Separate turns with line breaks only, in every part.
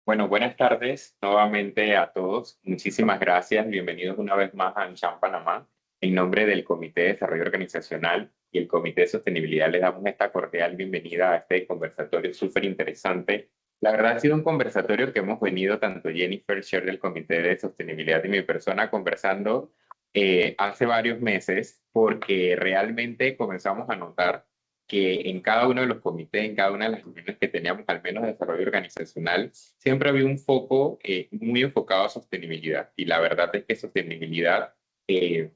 Bueno, buenas tardes nuevamente a todos. Muchísimas gracias. Bienvenidos una vez más a AmCham Panamá. En nombre del Comité de Desarrollo Organizacional y el Comité de Sostenibilidad les damos esta cordial bienvenida a este conversatorio súper interesante. La verdad ha sido un conversatorio que hemos venido tanto Jennifer, Chair del Comité de Sostenibilidad y mi persona conversando hace varios meses porque realmente comenzamos a notar que en cada uno de los comités, en cada una de las reuniones que teníamos, al menos de desarrollo organizacional, siempre había un foco muy enfocado a sostenibilidad. Y la verdad es que sostenibilidad, y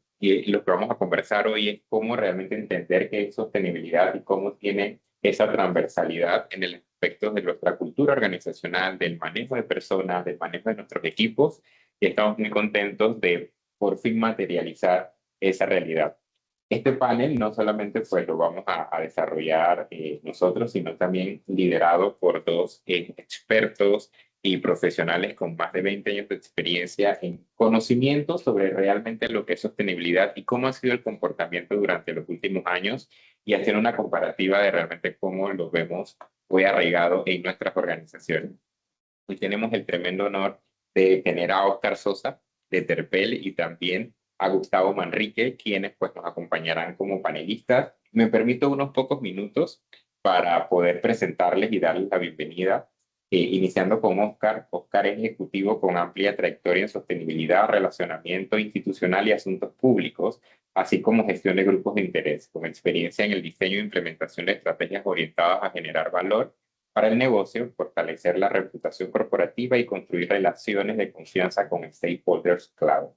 lo que vamos a conversar hoy es cómo realmente entender qué es sostenibilidad y cómo tiene esa transversalidad en el aspecto de nuestra cultura organizacional, del manejo de personas, del manejo de nuestros equipos. Y estamos muy contentos de por fin materializar esa realidad. Este panel no solamente pues lo vamos a desarrollar nosotros, sino también liderado por dos expertos y profesionales con más de 20 años de experiencia en conocimiento sobre realmente lo que es sostenibilidad y cómo ha sido el comportamiento durante los últimos años y hacer una comparativa de realmente cómo lo vemos hoy arraigado en nuestras organizaciones. Hoy tenemos el tremendo honor de tener a Óscar Sosa de Terpel y también a Gustavo Manrique, quienes pues nos acompañarán como panelistas. Me permito unos pocos minutos para poder presentarles y darles la bienvenida, iniciando con Óscar. Óscar es ejecutivo con amplia trayectoria en sostenibilidad, relacionamiento institucional y asuntos públicos, así como gestión de grupos de interés, con experiencia en el diseño e implementación de estrategias orientadas a generar valor para el negocio, fortalecer la reputación corporativa y construir relaciones de confianza con stakeholders clave.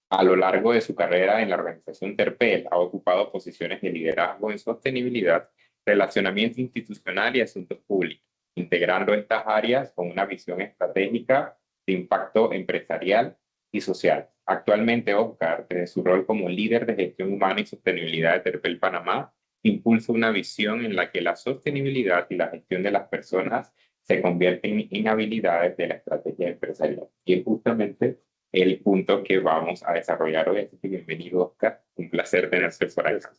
A lo largo de su carrera en la organización Terpel, ha ocupado posiciones de liderazgo en sostenibilidad, relacionamiento institucional y asuntos públicos, integrando estas áreas con una visión estratégica de impacto empresarial y social. Actualmente, Oscar, desde su rol como líder de gestión humana y sostenibilidad de Terpel Panamá, impulsa una visión en la que la sostenibilidad y la gestión de las personas se convierten en habilidades de la estrategia empresarial. Y es justamente el punto que vamos a desarrollar hoy. Así que bienvenido, Oscar. Un placer tenerte por acá.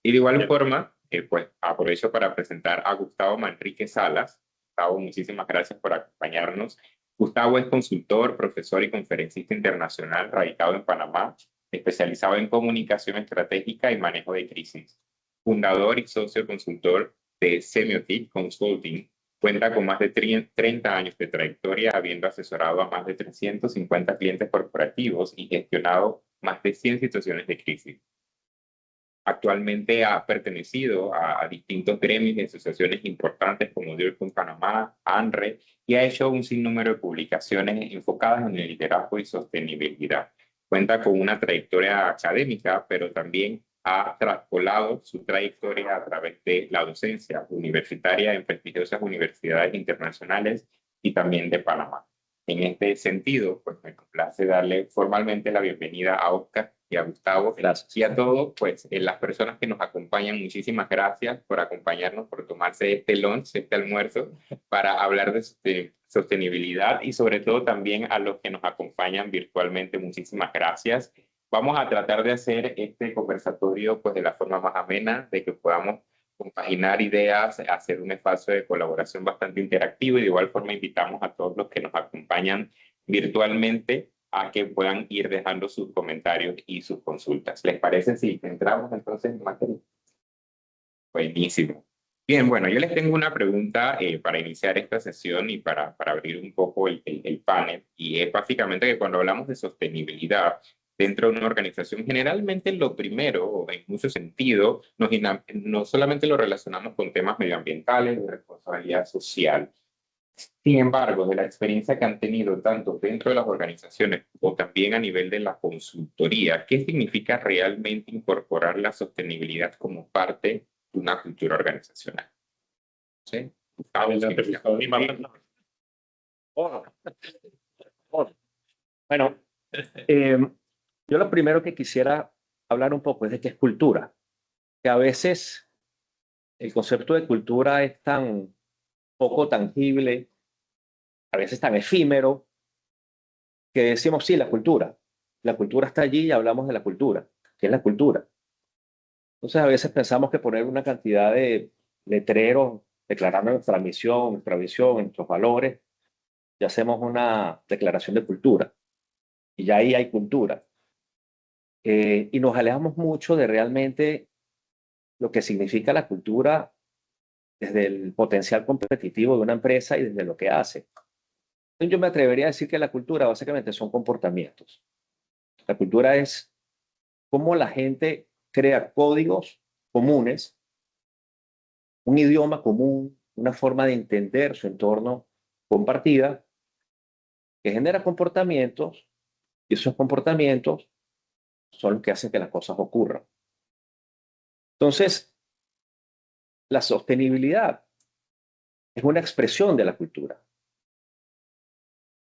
Y de igual forma, pues aprovecho para presentar a Gustavo Manrique Salas. Gustavo, muchísimas gracias por acompañarnos. Gustavo es consultor, profesor y conferencista internacional radicado en Panamá, especializado en comunicación estratégica y manejo de crisis. Fundador y socio consultor de Semiotic Consulting, cuenta con más de 30 años de trayectoria, habiendo asesorado a más de 350 clientes corporativos y gestionado más de 100 situaciones de crisis. Actualmente ha pertenecido a distintos gremios y asociaciones importantes como DIRCOM Panamá, ANRE, y ha hecho un sinnúmero de publicaciones enfocadas en el liderazgo y sostenibilidad. Cuenta con una trayectoria académica, pero también ha traspolado su trayectoria a través de la docencia universitaria en prestigiosas universidades internacionales y también de Panamá. En este sentido, pues me complace darle formalmente la bienvenida a Oscar y a Gustavo.
Gracias.
Y a todos, pues, las personas que nos acompañan, muchísimas gracias por acompañarnos, por tomarse este lunch, este almuerzo, para hablar de sostenibilidad y sobre todo también a los que nos acompañan virtualmente, muchísimas gracias. Vamos a tratar de hacer este conversatorio, pues, de la forma más amena, de que podamos compaginar ideas, hacer un espacio de colaboración bastante interactivo y de igual forma invitamos a todos los que nos acompañan virtualmente a que puedan ir dejando sus comentarios y sus consultas. ¿Les parece si entramos entonces en materia? Buenísimo. Bien, bueno, yo les tengo una pregunta para iniciar esta sesión y para abrir un poco el panel, y es básicamente que cuando hablamos de sostenibilidad dentro de una organización, generalmente lo primero, o en mucho sentido, no solamente lo relacionamos con temas medioambientales, de responsabilidad social. Sin embargo, de la experiencia que han tenido tanto dentro de las organizaciones o también a nivel de la consultoría, ¿qué significa realmente incorporar la sostenibilidad como parte de una cultura organizacional? ¿Sí?
Adelante, Gustavo. Bueno, eh, yo lo primero que quisiera hablar un poco es de qué es cultura, que a veces el concepto de cultura es tan poco tangible, a veces tan efímero, que decimos, sí, la cultura está allí y hablamos de la cultura. ¿Qué es la cultura? Entonces a veces pensamos que poner una cantidad de letreros declarando nuestra misión, nuestra visión, nuestros valores, ya hacemos una declaración de cultura y ya ahí hay cultura. Y nos alejamos mucho de realmente lo que significa la cultura desde el potencial competitivo de una empresa y desde lo que hace. Entonces, yo me atrevería a decir que la cultura básicamente son comportamientos. La cultura es cómo la gente crea códigos comunes, un idioma común, una forma de entender su entorno compartida, que genera comportamientos, y esos comportamientos son los que hacen que las cosas ocurran. Entonces, la sostenibilidad es una expresión de la cultura.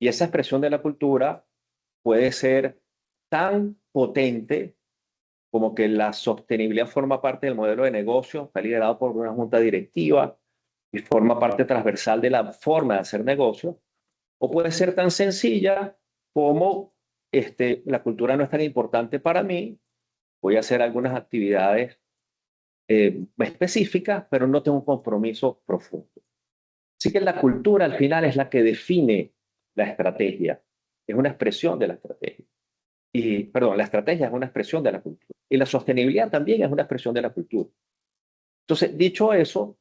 Y esa expresión de la cultura puede ser tan potente como que la sostenibilidad forma parte del modelo de negocio, está liderado por una junta directiva y forma parte transversal de la forma de hacer negocio, o puede ser tan sencilla como la cultura no es tan importante para mí, voy a hacer algunas actividades específicas, pero no tengo un compromiso profundo. Así que la cultura al final es la que define la estrategia, es una expresión de la estrategia. Y, perdón, la estrategia es una expresión de la cultura. Y la sostenibilidad también es una expresión de la cultura. Entonces, dicho eso,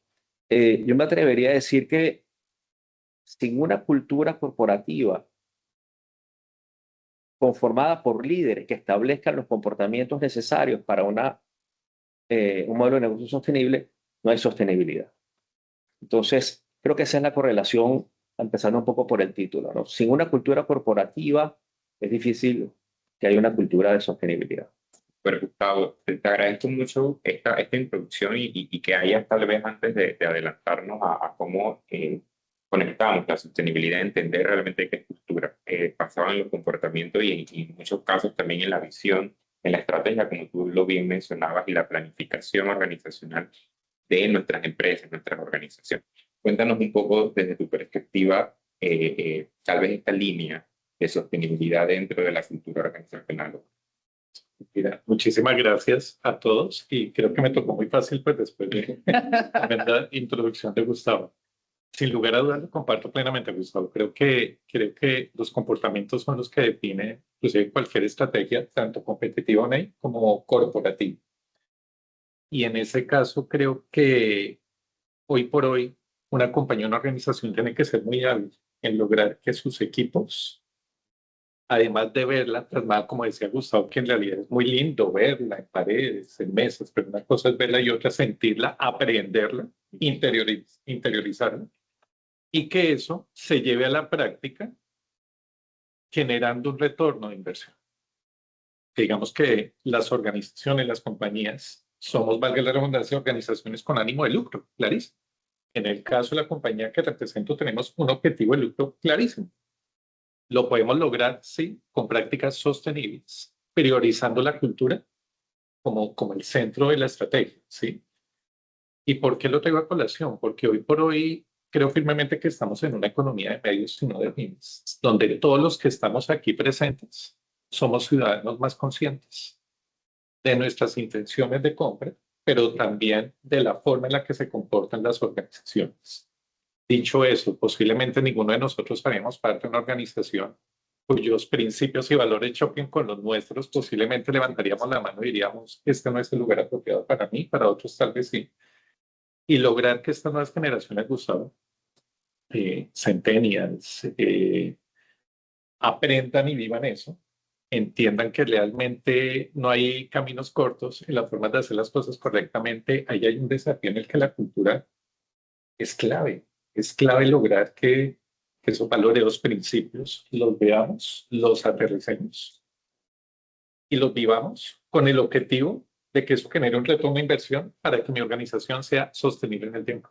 yo me atrevería a decir que sin una cultura corporativa conformada por líderes que establezcan los comportamientos necesarios para un modelo de negocio sostenible, no hay sostenibilidad. Entonces, creo que esa es la correlación, empezando un poco por el título, ¿no? Sin una cultura corporativa es difícil que haya una cultura de sostenibilidad.
Pero Gustavo, te agradezco mucho esta introducción y que hayas tal vez antes de adelantarnos a cómo conectamos la sostenibilidad, entender realmente qué es cultura, basado en los comportamientos y en muchos casos también en la visión, en la estrategia, como tú lo bien mencionabas, y la planificación organizacional de nuestras empresas, nuestras organizaciones. Cuéntanos un poco desde tu perspectiva, tal vez esta línea de sostenibilidad dentro de la cultura organizacional.
Mira, muchísimas gracias a todos y creo que me tocó muy fácil pues después de la introducción de Gustavo. Sin lugar a dudas, lo comparto plenamente, Gustavo. Creo que los comportamientos son los que definen inclusive cualquier estrategia, tanto competitiva como corporativa. Y en ese caso creo que hoy por hoy una compañía, una organización tiene que ser muy hábil en lograr que sus equipos, además de verla plasmada, como decía Gustavo, que en realidad es muy lindo verla en paredes, en mesas, pero una cosa es verla y otra sentirla, aprenderla, interiorizarla, y que eso se lleve a la práctica generando un retorno de inversión. Digamos que las organizaciones, las compañías, somos, valga la redundancia, organizaciones con ánimo de lucro, clarísimo. En el caso de la compañía que represento, tenemos un objetivo de lucro clarísimo. Lo podemos lograr, sí, con prácticas sostenibles, priorizando la cultura como el centro de la estrategia, ¿sí? ¿Y por qué lo traigo a colación? Porque hoy por hoy creo firmemente que estamos en una economía de medios y no de bienes, donde todos los que estamos aquí presentes somos ciudadanos más conscientes de nuestras intenciones de compra, pero también de la forma en la que se comportan las organizaciones. Dicho eso, posiblemente ninguno de nosotros haremos parte de una organización cuyos principios y valores choquen con los nuestros. Posiblemente levantaríamos la mano y diríamos, este no es el lugar apropiado para mí, para otros tal vez sí. Y lograr que estas nuevas generaciones, Gustavo, centennials, aprendan y vivan eso, entiendan que realmente no hay caminos cortos en la forma de hacer las cosas correctamente. Ahí hay un desafío en el que la cultura es clave. Es clave lograr que esos valores, los principios, los veamos, los aterricemos y los vivamos con el objetivo de que eso genere un retorno de inversión para que mi organización sea sostenible en el tiempo.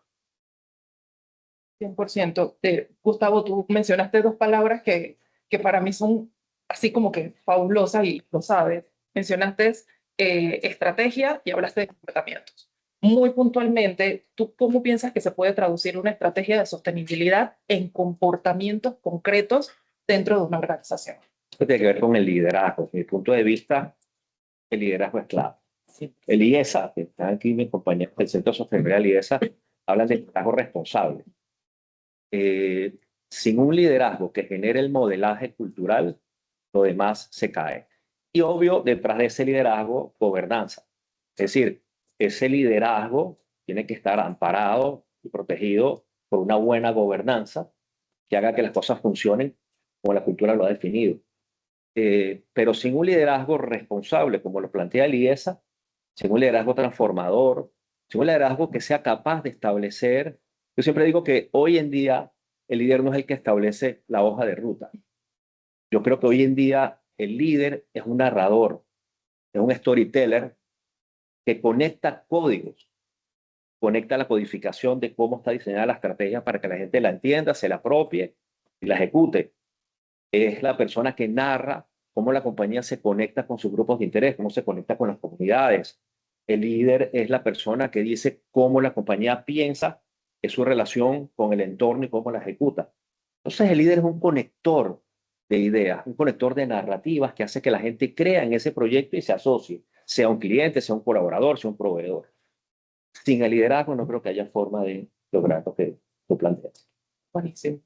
100%. Gustavo, tú mencionaste dos palabras que para mí son así como que fabulosas y lo sabes. Mencionaste estrategia y hablaste de comportamientos. Muy puntualmente, ¿tú cómo piensas que se puede traducir una estrategia de sostenibilidad en comportamientos concretos dentro de una organización?
Esto tiene que ver con el liderazgo. Desde mi punto de vista, el liderazgo es clave.
Sí.
El IESA, que están aquí mis compañeros del Centro de Sostenibilidad del IESA, hablan de liderazgo responsable. sin un liderazgo que genere el modelaje cultural, lo demás se cae. Y obvio, detrás de ese liderazgo, gobernanza. Es decir, ese liderazgo tiene que estar amparado y protegido por una buena gobernanza que haga que las cosas funcionen como la cultura lo ha definido. Pero sin un liderazgo responsable, como lo plantea el IESA, sin un liderazgo transformador, sin un liderazgo que sea capaz de establecer. Yo siempre digo que hoy en día el líder no es el que establece la hoja de ruta. Yo creo que hoy en día el líder es un narrador, es un storyteller que conecta códigos, conecta la codificación de cómo está diseñada la estrategia para que la gente la entienda, se la apropie y la ejecute. Es la persona que narra cómo la compañía se conecta con sus grupos de interés, cómo se conecta con las comunidades. El líder es la persona que dice cómo la compañía piensa, es su relación con el entorno y cómo la ejecuta. Entonces el líder es un conector de ideas, un conector de narrativas que hace que la gente crea en ese proyecto y se asocie, sea un cliente, sea un colaborador, sea un proveedor. Sin el liderazgo no creo que haya forma de lograr lo que tú planteas.
Buenísimo.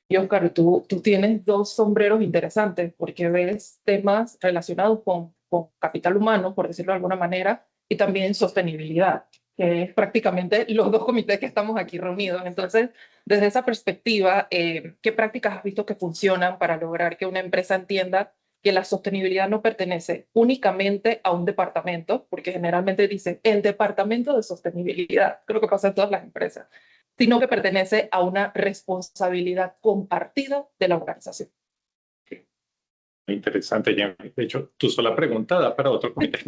Y Oscar, tú tienes dos sombreros interesantes porque ves temas relacionados con capital humano, por decirlo de alguna manera, y también sostenibilidad, que es prácticamente los dos comités que estamos aquí reunidos. Entonces, desde esa perspectiva, ¿qué prácticas has visto que funcionan para lograr que una empresa entienda que la sostenibilidad no pertenece únicamente a un departamento? Porque generalmente dicen el departamento de sostenibilidad, creo que pasa en todas las empresas, sino que pertenece a una responsabilidad compartida de la organización.
Muy interesante, Jamie. De hecho, tu sola pregunta da para otro comité.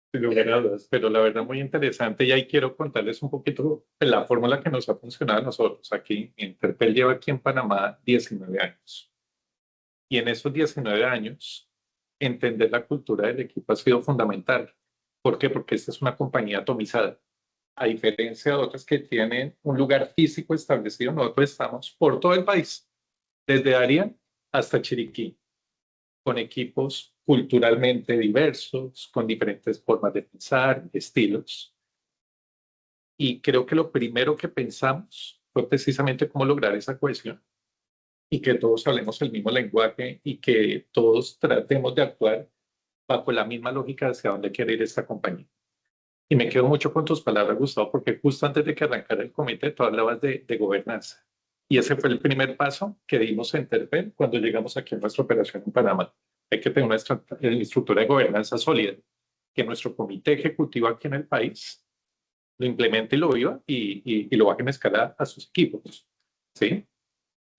Sin lugar a dudas, pero la verdad muy interesante y ahí quiero contarles un poquito de la fórmula que nos ha funcionado a nosotros. Aquí, Interpel lleva aquí en Panamá 19 años. Y en esos 19 años, entender la cultura del equipo ha sido fundamental. ¿Por qué? Porque esta es una compañía atomizada. A diferencia de otras que tienen un lugar físico establecido, nosotros estamos por todo el país, desde Arián hasta Chiriquí, con equipos culturalmente diversos, con diferentes formas de pensar, estilos. Y creo que lo primero que pensamos fue precisamente cómo lograr esa cohesión y que todos hablemos el mismo lenguaje y que todos tratemos de actuar bajo la misma lógica hacia dónde quiere ir esta compañía. Y me quedo mucho con tus palabras, Gustavo, porque justo antes de que arrancara el comité, tú hablabas de gobernanza. Y ese fue el primer paso que dimos en Terpel cuando llegamos aquí a nuestra operación en Panamá. Hay que tener una estructura de gobernanza sólida, que nuestro comité ejecutivo aquí en el país lo implemente y lo viva y lo baje en escala a sus equipos. ¿Sí?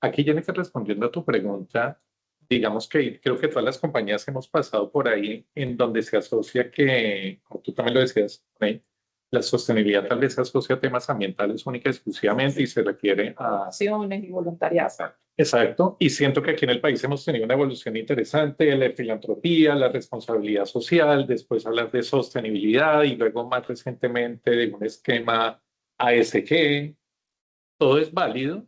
Aquí, Jennifer, respondiendo a tu pregunta, digamos que creo que todas las compañías hemos pasado por ahí en donde se asocia que, como tú también lo decías, ¿sí? La sostenibilidad tal vez se asocia a temas ambientales única y exclusivamente y se requiere a...
Acciones y voluntariado.
Exacto, y siento que aquí en el país hemos tenido una evolución interesante, la filantropía, la responsabilidad social, después hablar de sostenibilidad y luego más recientemente de un esquema ASG. Todo es válido.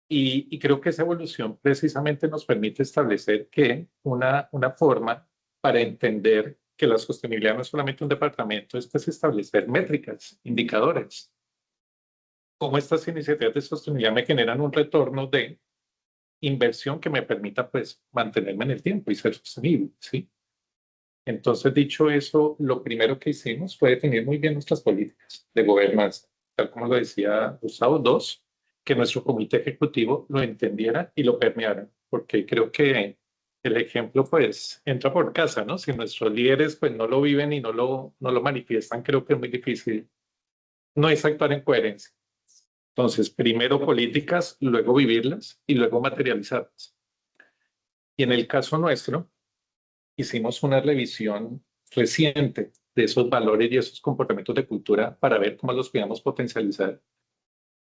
Y creo que esa evolución precisamente nos permite establecer que una forma para entender que la sostenibilidad no es solamente un departamento, es pues establecer métricas, indicadores. Cómo estas iniciativas de sostenibilidad me generan un retorno de inversión que me permita pues mantenerme en el tiempo y ser sostenible, ¿sí? Entonces, dicho eso, lo primero que hicimos fue definir muy bien nuestras políticas de gobernanza, tal como lo decía Gustavo. Dos, que nuestro comité ejecutivo lo entendiera y lo permeara, porque creo que el ejemplo pues entra por casa, ¿no? Si nuestros líderes pues no lo viven y no lo manifiestan, creo que es muy difícil. No es actuar en coherencia. Entonces, primero políticas, luego vivirlas y luego materializarlas. Y en el caso nuestro, hicimos una revisión reciente de esos valores y esos comportamientos de cultura para ver cómo los podíamos potencializar.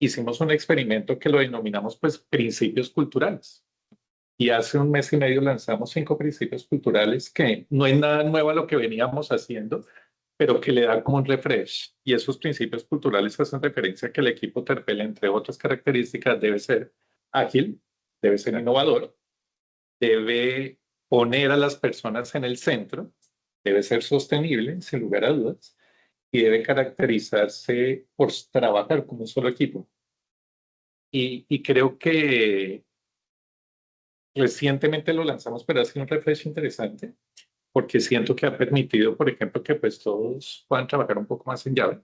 Hicimos un experimento que lo denominamos pues principios culturales. Y hace un mes y medio lanzamos 5 principios culturales que no es nada nuevo a lo que veníamos haciendo, pero que le da como un refresh. Y esos principios culturales hacen referencia a que el equipo Terpel, entre otras características, debe ser ágil, debe ser innovador, debe poner a las personas en el centro, debe ser sostenible, sin lugar a dudas, y debe caracterizarse por trabajar como un solo equipo. Y creo que recientemente lo lanzamos, pero ha sido un refresh interesante, porque siento que ha permitido, por ejemplo, que pues todos puedan trabajar un poco más en llave.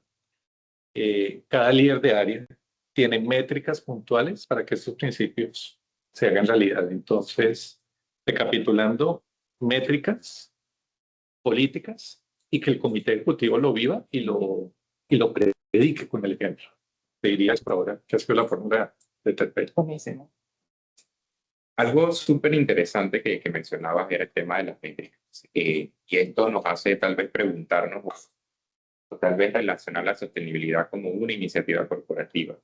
Cada líder de área tiene métricas puntuales para que estos principios se hagan realidad. Entonces, recapitulando, métricas, políticas, y que el comité ejecutivo lo viva y lo predique con el ejemplo. Te diría eso por ahora, que ha sido la fórmula de Terpel.
Buenísimo.
Algo súper interesante que mencionabas era el tema de las métricas. Y esto nos hace tal vez preguntarnos, o tal vez relacionar la sostenibilidad como una iniciativa corporativa.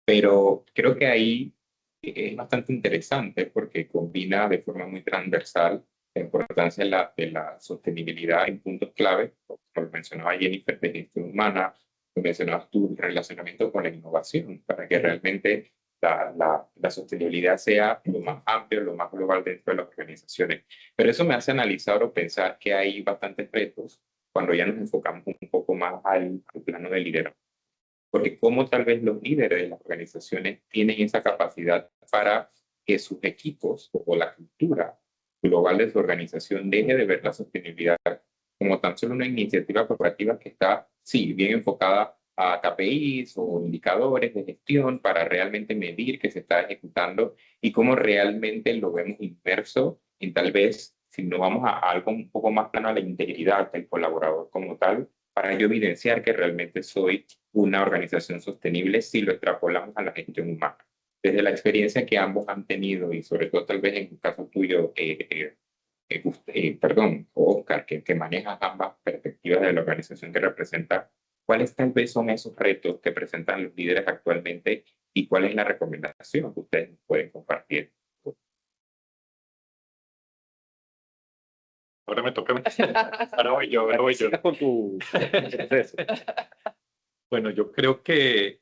Pero creo que ahí es bastante interesante porque combina de forma muy transversal la importancia de la sostenibilidad en puntos clave, como lo mencionaba Jennifer, de gestión humana, lo mencionabas tú, el relacionamiento con la innovación, para que realmente la sostenibilidad sea lo más amplio, lo más global dentro de las organizaciones. Pero eso me hace analizar o pensar que hay bastantes retos cuando ya nos enfocamos un poco más al plano de liderazgo. Porque cómo tal vez los líderes de las organizaciones tienen esa capacidad para que sus equipos o la cultura global de su organización deje de ver la sostenibilidad como tan solo una iniciativa corporativa que está, sí, bien enfocada a KPIs o indicadores de gestión para realmente medir que se está ejecutando y cómo realmente lo vemos inmerso en tal vez, si no vamos a algo un poco más plano a la integridad del colaborador como tal, para yo evidenciar que realmente soy una organización sostenible si lo extrapolamos a la gestión humana. Desde la experiencia que ambos han tenido y sobre todo tal vez en el caso tuyo, perdón, Oscar, que manejas ambas perspectivas de la organización que representa, ¿cuáles tal vez son esos retos que presentan los líderes actualmente y cuál es la recomendación que ustedes pueden compartir?
Ahora me toca a mí. Ahora voy yo, ahora voy yo.
Sigas con tu proceso.
Bueno, yo creo que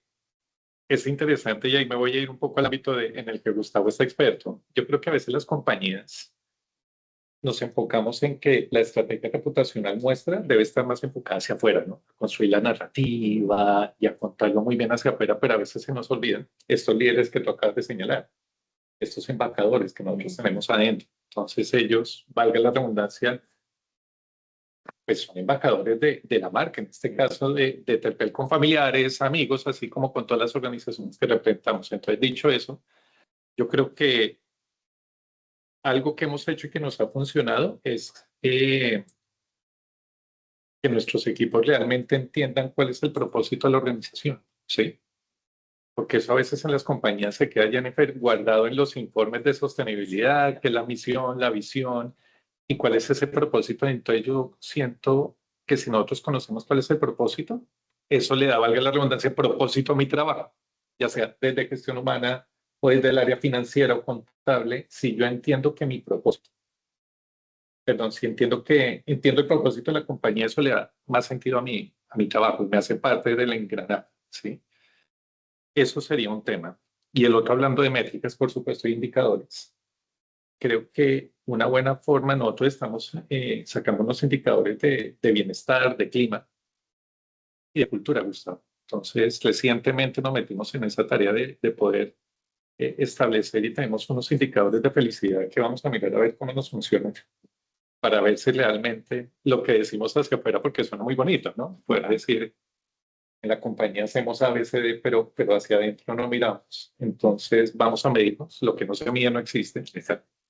es interesante y ahí me voy a ir un poco al ámbito en el que Gustavo está experto. Yo creo que a veces las compañías nos enfocamos en que la estrategia reputacional nuestra debe estar más enfocada hacia afuera, ¿no? A construir la narrativa y a contarlo muy bien hacia afuera, pero a veces se nos olvidan estos líderes que tú acabas de señalar, estos embajadores que nosotros tenemos adentro. Entonces ellos, valga la redundancia, pues son embajadores de la marca, en este caso de Terpel con familiares, amigos, así como con todas las organizaciones que representamos. Entonces, dicho eso, yo creo que algo que hemos hecho y que nos ha funcionado es que nuestros equipos realmente entiendan cuál es el propósito de la organización, ¿sí? Porque eso a veces en las compañías se queda, Jennifer, guardado en los informes de sostenibilidad, que es la misión, la visión, y cuál es ese propósito. Entonces yo siento que si nosotros conocemos cuál es el propósito, eso le da, valga la redundancia, propósito a mi trabajo, ya sea desde gestión humana o desde el área financiera o contable, si yo entiendo que mi propósito, perdón, si entiendo el propósito de la compañía, eso le da más sentido a mi trabajo, me hace parte del engranaje, ¿sí? Eso sería un tema. Y el otro, hablando de métricas, por supuesto, y indicadores. Creo que una buena forma, nosotros estamos sacando unos indicadores de bienestar, de clima y de cultura, Gustavo. Entonces, recientemente nos metimos en esa tarea de poder establecer y tenemos unos indicadores de felicidad que vamos a mirar a ver cómo nos funcionan para ver si realmente lo que decimos hacia afuera, porque suena muy bonito, ¿no? Poder decir, en la compañía hacemos ABCD, pero hacia adentro no miramos. Entonces vamos a medirnos, lo que no se mide no existe.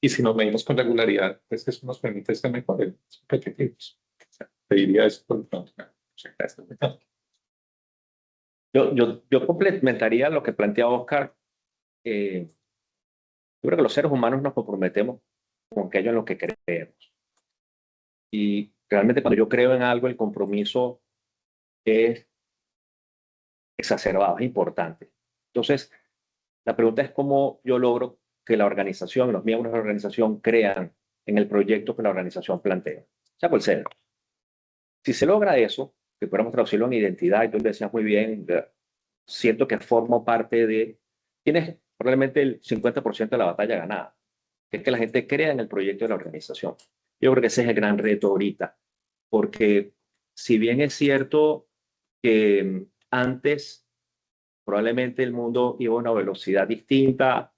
Y si nos medimos con regularidad, pues eso nos permite ser mejores, competitivos. Te diría eso por lo pronto.
Yo complementaría lo que plantea Oscar. Yo creo que los seres humanos nos comprometemos con aquello en lo que creemos. Y realmente cuando yo creo en algo, el compromiso es exacerbado, es importante. Entonces, la pregunta es cómo yo logro que la organización, los miembros de la organización crean en el proyecto que la organización plantea, sea cual sea. Si se logra eso, que podemos traducirlo en identidad, y tú lo decías muy bien, siento que formo parte de, tienes probablemente el 50% de la batalla ganada, que es que la gente crea en el proyecto de la organización. Yo creo que ese es el gran reto ahorita, porque si bien es cierto que antes probablemente el mundo iba a una velocidad distinta,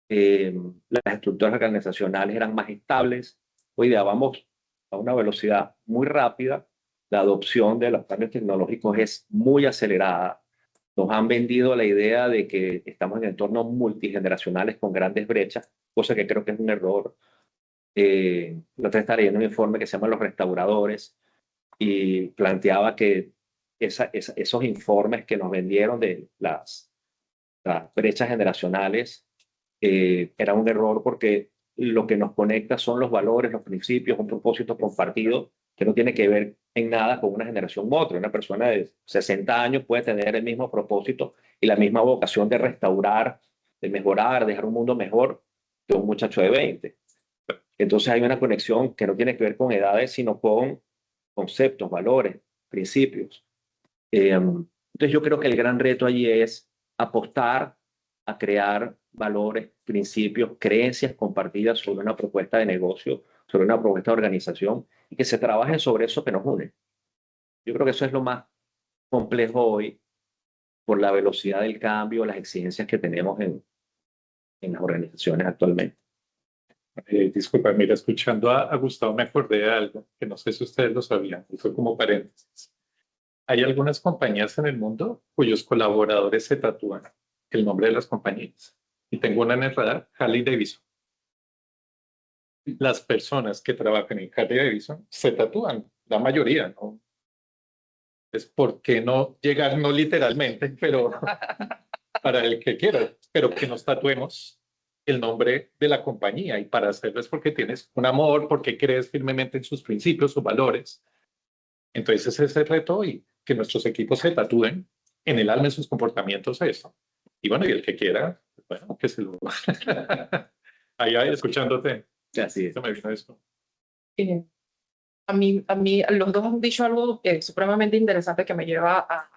las estructuras organizacionales eran más estables. Hoy día vamos a una velocidad muy rápida, la adopción de los cambios tecnológicos es muy acelerada. Nos han vendido la idea de que estamos en entornos multigeneracionales con grandes brechas, cosa que creo que es un error. La otra vez estaba leyendo un informe que se llama Los Restauradores y planteaba que esos informes que nos vendieron de las brechas generacionales era un error porque lo que nos conecta son los valores, los principios, un propósito compartido que no tiene que ver en nada con una generación u otra. Una persona de 60 años puede tener el mismo propósito y la misma vocación de restaurar, de mejorar, dejar un mundo mejor que un muchacho de 20. Entonces hay una conexión que no tiene que ver con edades, sino con conceptos, valores, principios. Entonces yo creo que el gran reto allí es apostar a crear valores, principios, creencias compartidas sobre una propuesta de negocio, sobre una propuesta de organización y que se trabaje sobre eso que nos une. Yo creo que eso es lo más complejo hoy por la velocidad del cambio, las exigencias que tenemos en las organizaciones actualmente.
Disculpa, mira, escuchando a Gustavo me acordé de algo que no sé si ustedes lo sabían, y fue como paréntesis. Hay algunas compañías en el mundo cuyos colaboradores se tatúan el nombre de las compañías. Y tengo una en el radar, Harley Davidson. Las personas que trabajan en Harley Davidson se tatúan, la mayoría, ¿no? Es porque no llegar, no literalmente, pero para el que quiera, pero que nos tatuemos el nombre de la compañía, y para hacerlo es porque tienes un amor, porque crees firmemente en sus principios, sus valores. Entonces ese es el reto hoy, que nuestros equipos se tatúen en el alma, en sus comportamientos, eso. Y bueno, y el que quiera, bueno, que se lo... ahí, escuchándote.
Así es.
Se me vino esto.
A mí, los dos han dicho algo supremamente interesante que me lleva a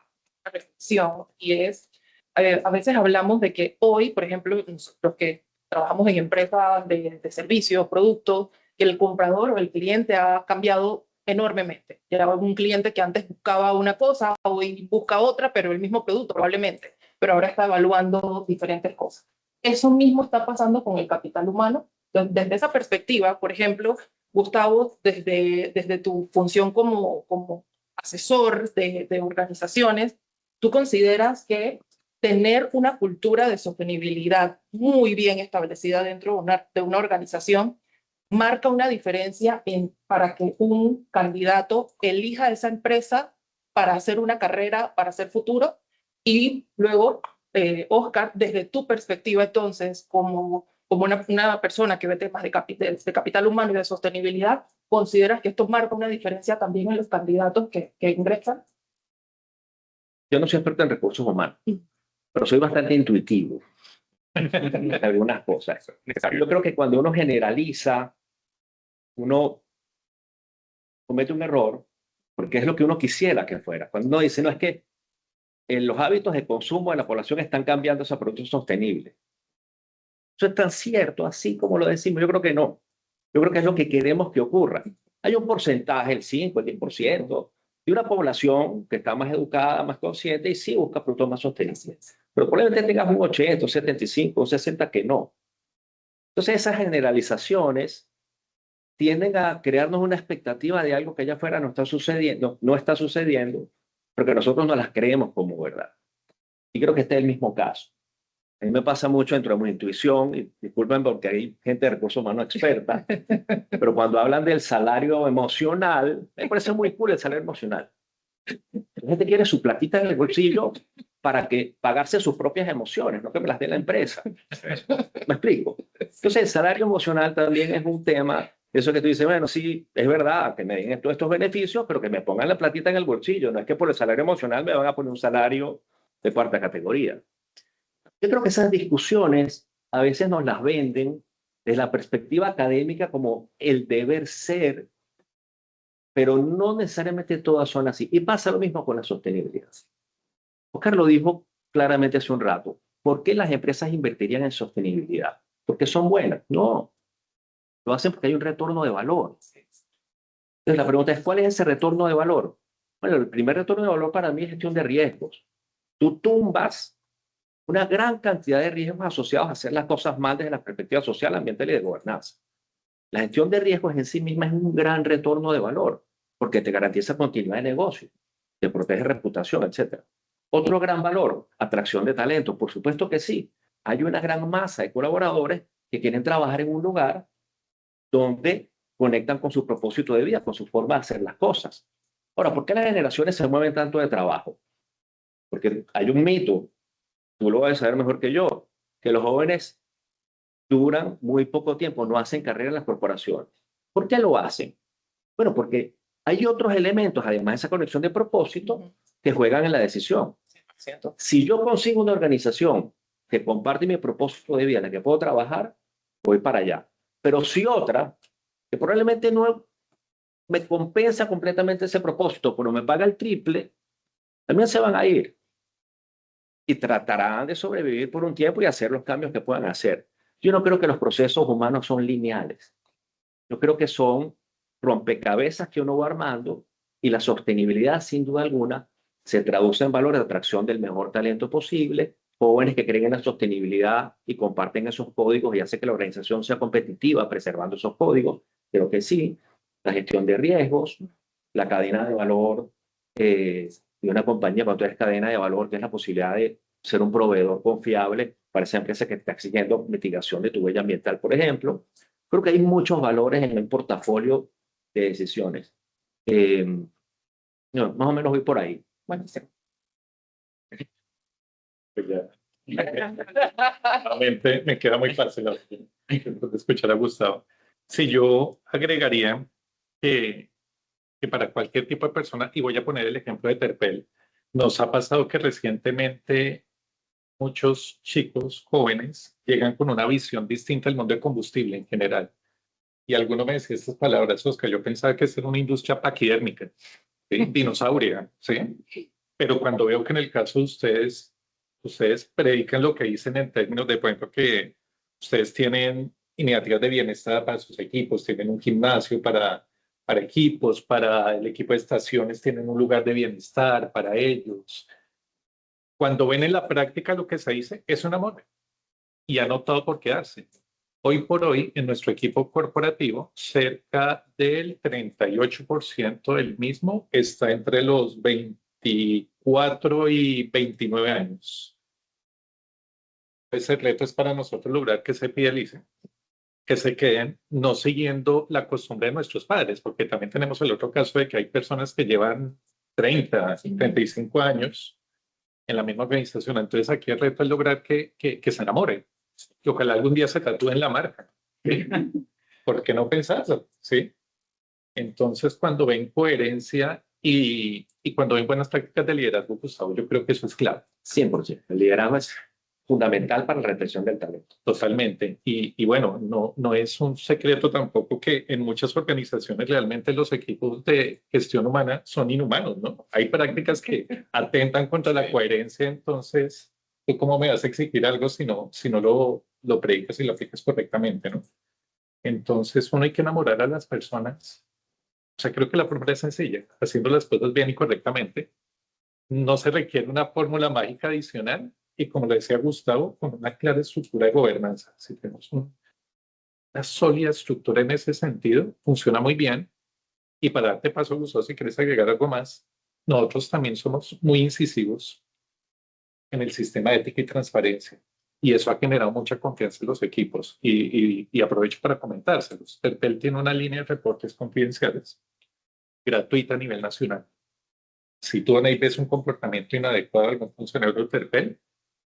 reflexión, y es, a veces hablamos de que hoy, por ejemplo, nosotros que trabajamos en empresas de servicios, productos, que el comprador o el cliente ha cambiado enormemente. Ya un cliente que antes buscaba una cosa, hoy busca otra, pero el mismo producto probablemente, pero ahora está evaluando diferentes cosas. Eso mismo está pasando con el capital humano. Entonces, desde esa perspectiva, por ejemplo, Gustavo, desde tu función como asesor de organizaciones, ¿tú consideras que tener una cultura de sostenibilidad muy bien establecida dentro de una organización marca una diferencia para que un candidato elija esa empresa para hacer una carrera, para hacer futuro? Y luego, Oscar, desde tu perspectiva entonces, como una persona que ve temas de capital humano y de sostenibilidad, ¿consideras que esto marca una diferencia también en los candidatos que ingresan?
Yo no soy experto en recursos humanos, pero soy bastante intuitivo en algunas cosas. Yo creo que cuando uno generaliza, uno comete un error, porque es lo que uno quisiera que fuera. Cuando uno dice, no, es que los hábitos de consumo de la población están cambiando hacia productos sostenibles. Eso es tan cierto, así como lo decimos. Yo creo que no. Yo creo que es lo que queremos que ocurra. Hay un porcentaje, el 5, el 10%, de una población que está más educada, más consciente y sí busca productos más sostenibles. Pero probablemente tengas un 80, un 75, un 60 que no. Entonces esas generalizaciones tienden a crearnos una expectativa de algo que allá afuera no está sucediendo, porque nosotros no las creemos como verdad. Y creo que este es el mismo caso. A mí me pasa mucho dentro de mi intuición, y disculpen porque hay gente de recursos humanos experta, pero cuando hablan del salario emocional, me parece muy cool el salario emocional. La gente quiere su platita en el bolsillo para pagarse sus propias emociones, no que me las dé la empresa. ¿Me explico? Entonces el salario emocional también es un tema, eso que tú dices, bueno, sí, es verdad que me den todos estos beneficios, pero que me pongan la platita en el bolsillo. No es que por el salario emocional me van a poner un salario de cuarta categoría. Yo creo que esas discusiones a veces nos las venden desde la perspectiva académica como el deber ser, pero no necesariamente todas son así. Y pasa lo mismo con la sostenibilidad. Oscar lo dijo claramente hace un rato. ¿Por qué las empresas invertirían en sostenibilidad? ¿Porque son buenas? No. Lo hacen porque hay un retorno de valor. Entonces la pregunta es, ¿cuál es ese retorno de valor? Bueno, el primer retorno de valor para mí es gestión de riesgos. Tú tumbas una gran cantidad de riesgos asociados a hacer las cosas mal desde la perspectiva social, ambiental y de gobernanza. La gestión de riesgos en sí misma es un gran retorno de valor, porque te garantiza continuidad de negocio, te protege reputación, etc. Otro gran valor, atracción de talento. Por supuesto que sí. Hay una gran masa de colaboradores que quieren trabajar en un lugar donde conectan con su propósito de vida, con su forma de hacer las cosas. Ahora, ¿por qué las generaciones se mueven tanto de trabajo? Porque hay un mito, tú lo vas a saber mejor que yo, que los jóvenes duran muy poco tiempo, no hacen carrera en las corporaciones. ¿Por qué lo hacen? Bueno, porque hay otros elementos, además de esa conexión de propósito, que juegan en la decisión.
100%.
Si yo consigo una organización que comparte mi propósito de vida en la que puedo trabajar, voy para allá. Pero si otra, que probablemente no me compensa completamente ese propósito, pero me paga el triple, también se van a ir y tratarán de sobrevivir por un tiempo y hacer los cambios que puedan hacer. Yo no creo que los procesos humanos son lineales. Yo creo que son rompecabezas que uno va armando y la sostenibilidad, sin duda alguna, se traduce en valores de atracción del mejor talento posible, jóvenes que creen en la sostenibilidad y comparten esos códigos y hace que la organización sea competitiva preservando esos códigos. Creo que sí, la gestión de riesgos, la cadena de valor de una compañía, cuando es cadena de valor, que es la posibilidad de ser un proveedor confiable para esa empresa que está exigiendo mitigación de tu huella ambiental, por ejemplo. Creo que hay muchos valores en el portafolio de decisiones. No, más o menos voy por ahí.
Buenísimo.
Pues ya. Realmente me queda muy fácil escuchar a Gustavo. Si yo agregaría que para cualquier tipo de persona, y voy a poner el ejemplo de Terpel, nos ha pasado que recientemente muchos chicos jóvenes llegan con una visión distinta al mundo del combustible en general. Y alguno me decía estas palabras, Oscar, yo pensaba que esta era una industria paquidérmica, ¿sí? Dinosauria, ¿sí? Pero cuando veo que en el caso de ustedes predican lo que dicen en términos de, por ejemplo, que ustedes tienen iniciativas de bienestar para sus equipos, tienen un gimnasio para equipos, para el equipo de estaciones tienen un lugar de bienestar para ellos. Cuando ven en la práctica lo que se dice, es un amor y han optado por quedarse. Hoy por hoy, en nuestro equipo corporativo, cerca del 38% del mismo está entre los 24 y 29 años. Ese reto es para nosotros lograr que se fidelicen, que se queden no siguiendo la costumbre de nuestros padres, porque también tenemos el otro caso de que hay personas que llevan 30, 35 años en la misma organización. Entonces aquí el reto es lograr que se enamoren, que ojalá algún día se tatúen la marca. ¿Sí? ¿Por qué no pensarlo? ¿Sí? Entonces cuando ven coherencia y cuando ven buenas prácticas de liderazgo, Gustavo, yo creo que eso es clave.
100%. El liderazgo es fundamental para la retención del talento.
Totalmente. Y bueno, no es un secreto tampoco que en muchas organizaciones realmente los equipos de gestión humana son inhumanos, ¿no? Hay prácticas que atentan contra la coherencia, entonces, ¿tú cómo me vas a exigir algo si no lo predicas y lo aplicas correctamente, ¿no? Entonces, uno hay que enamorar a las personas. O sea, creo que la fórmula es sencilla, haciendo las cosas bien y correctamente. No se requiere una fórmula mágica adicional y, como le decía Gustavo, con una clara estructura de gobernanza. Si tenemos una sólida estructura en ese sentido, funciona muy bien. Y para darte paso, Gustavo, si quieres agregar algo más, nosotros también somos muy incisivos en el sistema de ética y transparencia. Y eso ha generado mucha confianza en los equipos. Y aprovecho para comentárselos. Terpel tiene una línea de reportes confidenciales gratuita a nivel nacional. Si tú ahí ves un comportamiento inadecuado de algún funcionario del Terpel,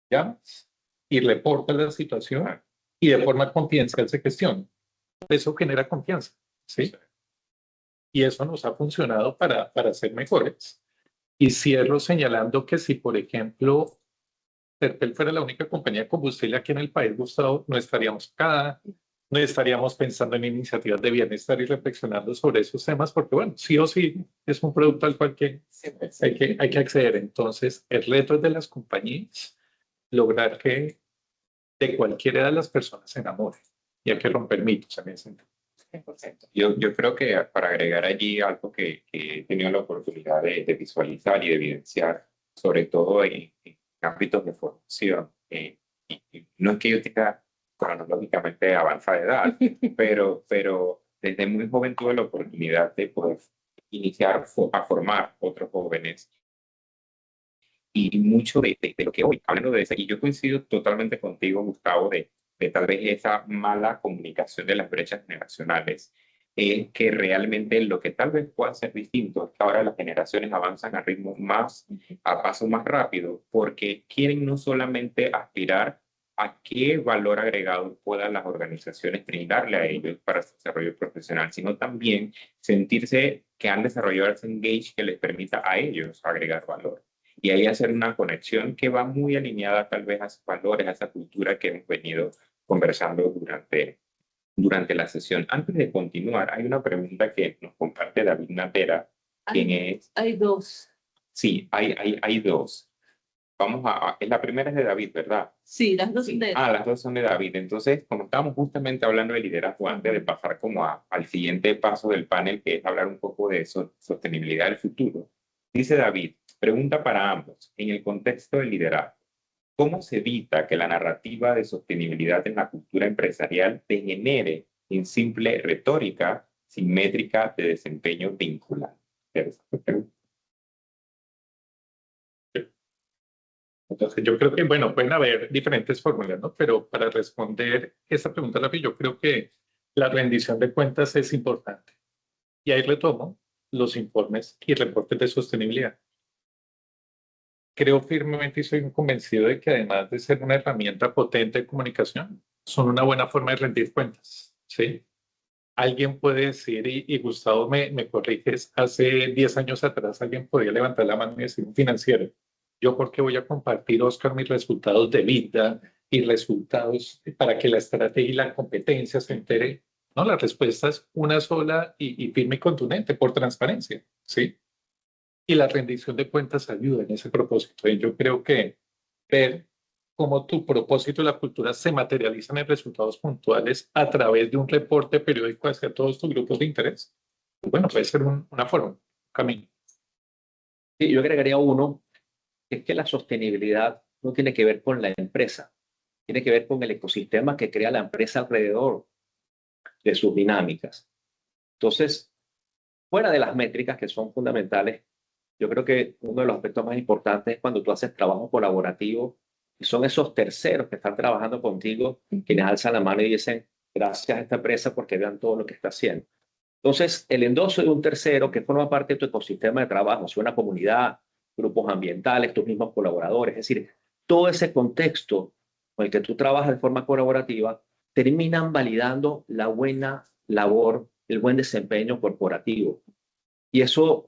llamas y reportas la situación y de forma confidencial se gestiona. Eso genera confianza, ¿sí? Y eso nos ha funcionado para ser mejores. Y cierro señalando que si, por ejemplo, Terpel fuera la única compañía de combustible aquí en el país, Gustavo, no estaríamos acá, no estaríamos pensando en iniciativas de bienestar y reflexionando sobre esos temas, porque, bueno, sí o sí es un producto al cual hay que acceder. Entonces, el reto es de las compañías lograr que de cualquiera de las personas se enamore y hay que romper mitos en ese sentido.
100%.
Yo creo que para agregar allí algo que he tenido la oportunidad de visualizar y de evidenciar, sobre todo en ámbitos de formación, y no es que yo tenga cronológicamente avanzada edad, pero desde muy joven tuve la oportunidad de poder iniciar a formar otros jóvenes. Y mucho de lo que hoy, hablando de eso, y yo coincido totalmente contigo, Gustavo, de tal vez esa mala comunicación de las brechas generacionales, que realmente lo que tal vez pueda ser distinto es que ahora las generaciones avanzan a paso más rápido, porque quieren no solamente aspirar a qué valor agregado puedan las organizaciones brindarle a ellos para su desarrollo profesional, sino también sentirse que han desarrollado ese engage que les permita a ellos agregar valor. Y ahí hacer una conexión que va muy alineada tal vez a esos valores, a esa cultura que hemos venido conversando durante la sesión. Antes de continuar, hay una pregunta que nos comparte David Natera, quien es...
Hay dos.
Sí, hay dos. La primera es de David, ¿verdad?
Sí, las dos son de...
Las dos son de David. Entonces, como estábamos justamente hablando de liderazgo antes de pasar como al siguiente paso del panel, que es hablar un poco de sostenibilidad del futuro, dice David, pregunta para ambos, en el contexto del liderazgo, ¿cómo se evita que la narrativa de sostenibilidad en la cultura empresarial degenere en simple retórica sin métrica de desempeño vinculante?
Entonces, yo creo que, bueno, pueden haber diferentes fórmulas, ¿no? Pero para responder esta pregunta, Rafi, yo creo que la rendición de cuentas es importante. Y ahí retomo los informes y reportes de sostenibilidad. Creo firmemente y soy convencido de que además de ser una herramienta potente de comunicación, son una buena forma de rendir cuentas, ¿sí? Alguien puede decir, y Gustavo me corriges, hace 10 años atrás alguien podía levantar la mano y decir un financiero, ¿yo por qué voy a compartir, Oscar, mis resultados de vida y resultados para que la estrategia y la competencia se entere? No, la respuesta es una sola y firme y contundente, por transparencia, ¿sí? Y la rendición de cuentas ayuda en ese propósito. Y yo creo que ver cómo tu propósito y la cultura se materializan en resultados puntuales a través de un reporte periódico hacia todos tus grupos de interés, bueno, puede ser una forma, un camino.
Sí, yo agregaría uno, es que la sostenibilidad no tiene que ver con la empresa, tiene que ver con el ecosistema que crea la empresa alrededor de sus dinámicas. Entonces, fuera de las métricas que son fundamentales, yo creo que uno de los aspectos más importantes es cuando tú haces trabajo colaborativo y son esos terceros que están trabajando contigo quienes alzan la mano y dicen gracias a esta empresa porque vean todo lo que está haciendo. Entonces, el endoso de un tercero que forma parte de tu ecosistema de trabajo, si una comunidad, grupos ambientales, tus mismos colaboradores, es decir, todo ese contexto con el que tú trabajas de forma colaborativa, terminan validando la buena labor, el buen desempeño corporativo. Y eso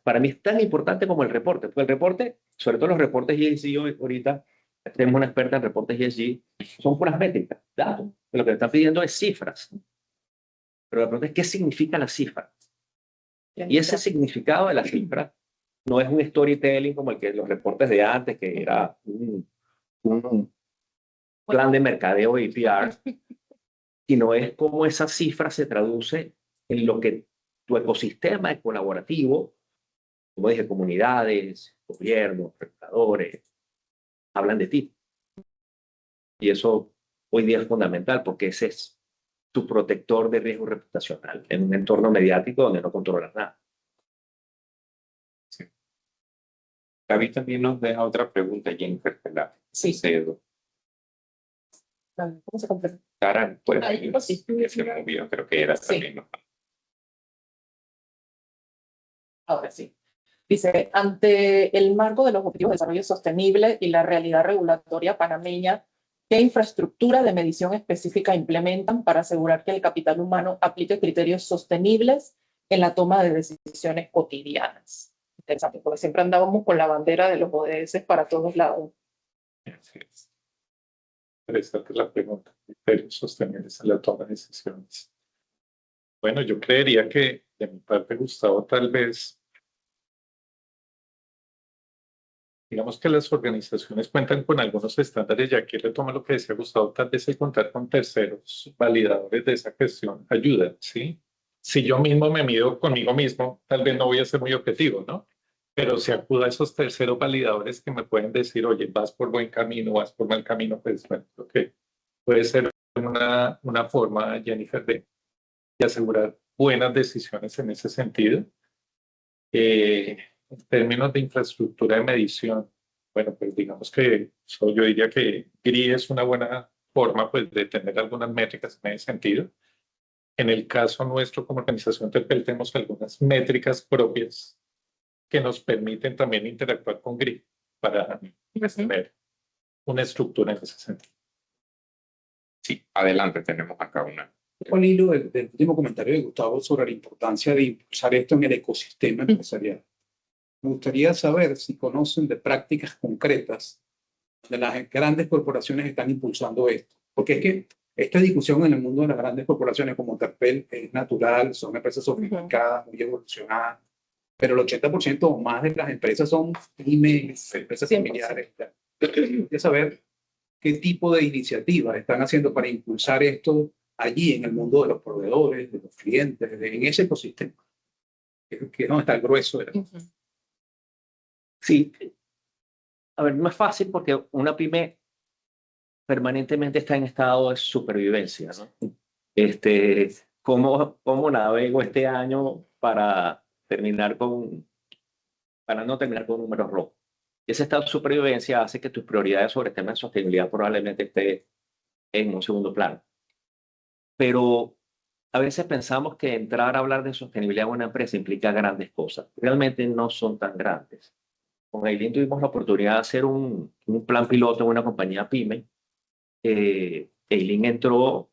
para mí es tan importante como el reporte, porque el reporte, sobre todo los reportes ESG ahorita, tenemos una experta en reportes ESG, son puras métricas, datos. Lo que me están pidiendo es cifras. Pero la pregunta es, ¿qué significa la cifra? Y ese significado de la cifra no es un storytelling como el que los reportes de antes, que era un plan de mercadeo y PR, sino es cómo esa cifra se traduce en lo que tu ecosistema es colaborativo, como dije, comunidades, gobiernos, reguladores, hablan de ti. Y eso hoy día es fundamental porque ese es tu protector de riesgo reputacional en un entorno mediático donde no controlas nada.
Sí. David también nos deja otra pregunta, Jennifer Pelá.
Sí.
Cedo.
¿Cómo se completa?
Sara, pues,
Ahí, sí.
que se movió, creo que era
Sí.
también, ¿no?
Ahora sí. Dice, ante el marco de los Objetivos de Desarrollo Sostenible y la realidad regulatoria panameña, ¿qué infraestructura de medición específica implementan para asegurar que el capital humano aplique criterios sostenibles en la toma de decisiones cotidianas? Interesante, porque siempre andábamos con la bandera de los ODS para todos lados.
Así es. Interesante la pregunta. Criterios sostenibles en la toma de decisiones. Bueno, yo creería que de mi parte, Gustavo, tal vez, digamos que las organizaciones cuentan con algunos estándares, y aquí retomo lo que decía Gustavo, tal vez el contar con terceros validadores de esa cuestión ayuda, ¿sí? Si yo mismo me mido conmigo mismo, tal vez no voy a ser muy objetivo, ¿no? pero si acudo a esos terceros validadores que me pueden decir, oye, vas por buen camino, vas por mal camino, pues bueno, creo que puede ser una forma, Jennifer, de asegurar buenas decisiones en ese sentido. En términos de infraestructura de medición, bueno, pues digamos que yo diría que GRI es una buena forma pues, de tener algunas métricas en ese sentido. En el caso nuestro como organización TEPEL tenemos algunas métricas propias que nos permiten también interactuar con GRI para tener una estructura en ese sentido.
Sí, adelante, tenemos acá una.
Al hilo del último comentario de Gustavo sobre la importancia de impulsar esto en el ecosistema empresarial, me gustaría saber si conocen de prácticas concretas de las grandes corporaciones que están impulsando esto. Porque es que esta discusión en el mundo de las grandes corporaciones como Terpel es natural, son empresas sofisticadas, muy evolucionadas, pero el 80% o más de las empresas son pymes, empresas familiares. Quería saber qué tipo de iniciativas están haciendo para impulsar esto allí en el mundo de los proveedores, de los clientes, en ese ecosistema, que es donde está el grueso de la...
Sí, a ver, no es fácil porque una pyme permanentemente está en estado de supervivencia, ¿no? ¿Cómo navego este año para no terminar con números rojos? Ese estado de supervivencia hace que tus prioridades sobre temas de sostenibilidad probablemente esté en un segundo plano. Pero a veces pensamos que entrar a hablar de sostenibilidad en una empresa implica grandes cosas. Realmente no son tan grandes. Con Aileen tuvimos la oportunidad de hacer un plan piloto en una compañía pyme. Aileen entró,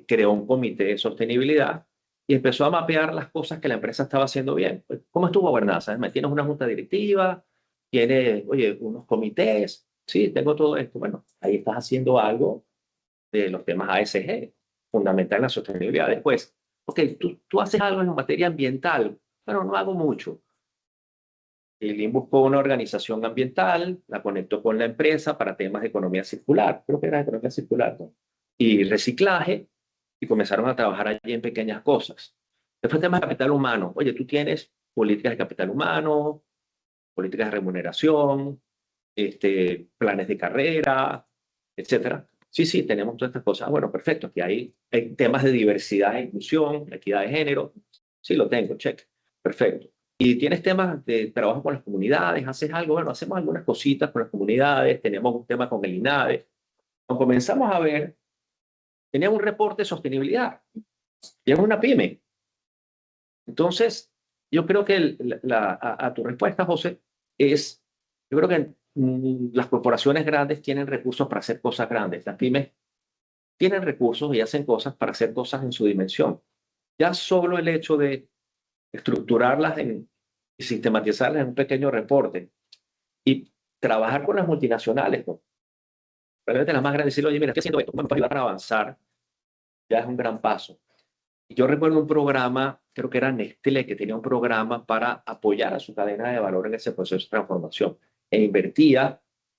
creó un comité de sostenibilidad y empezó a mapear las cosas que la empresa estaba haciendo bien. Pues, ¿cómo es tu gobernanza? ¿Tienes una junta directiva? ¿Tienes, oye, unos comités? Sí, tengo todo esto. Bueno, ahí estás haciendo algo de los temas ASG, fundamental en la sostenibilidad. Después, ok, tú haces algo en materia ambiental, pero no hago mucho. Aileen buscó una organización ambiental, la conectó con la empresa para temas de economía circular, creo que era economía circular, ¿no? Y reciclaje, y comenzaron a trabajar allí en pequeñas cosas. Después temas de capital humano. Oye, tú tienes políticas de capital humano, políticas de remuneración, planes de carrera, etcétera. Sí, sí, tenemos todas estas cosas. Bueno, perfecto. Aquí hay temas de diversidad e inclusión, equidad de género. Sí, lo tengo, check. Perfecto. Y tienes temas de trabajo con las comunidades, haces algo, bueno, hacemos algunas cositas con las comunidades, tenemos un tema con el INADE. Cuando comenzamos a ver, teníamos un reporte de sostenibilidad. Y es una pyme. Entonces, yo creo que a tu respuesta, José, yo creo que las corporaciones grandes tienen recursos para hacer cosas grandes. Las pymes tienen recursos y hacen cosas para hacer cosas en su dimensión. Ya solo el hecho de estructurarlas y sistematizarlas en un pequeño reporte y trabajar con las multinacionales, ¿no? Realmente las más grandes, decirle, oye, mira, estoy haciendo esto, ¿cómo me puedes ayudar para avanzar? Ya es un gran paso. Y yo recuerdo un programa, creo que era Nestlé, que tenía un programa para apoyar a su cadena de valor en ese proceso de transformación. E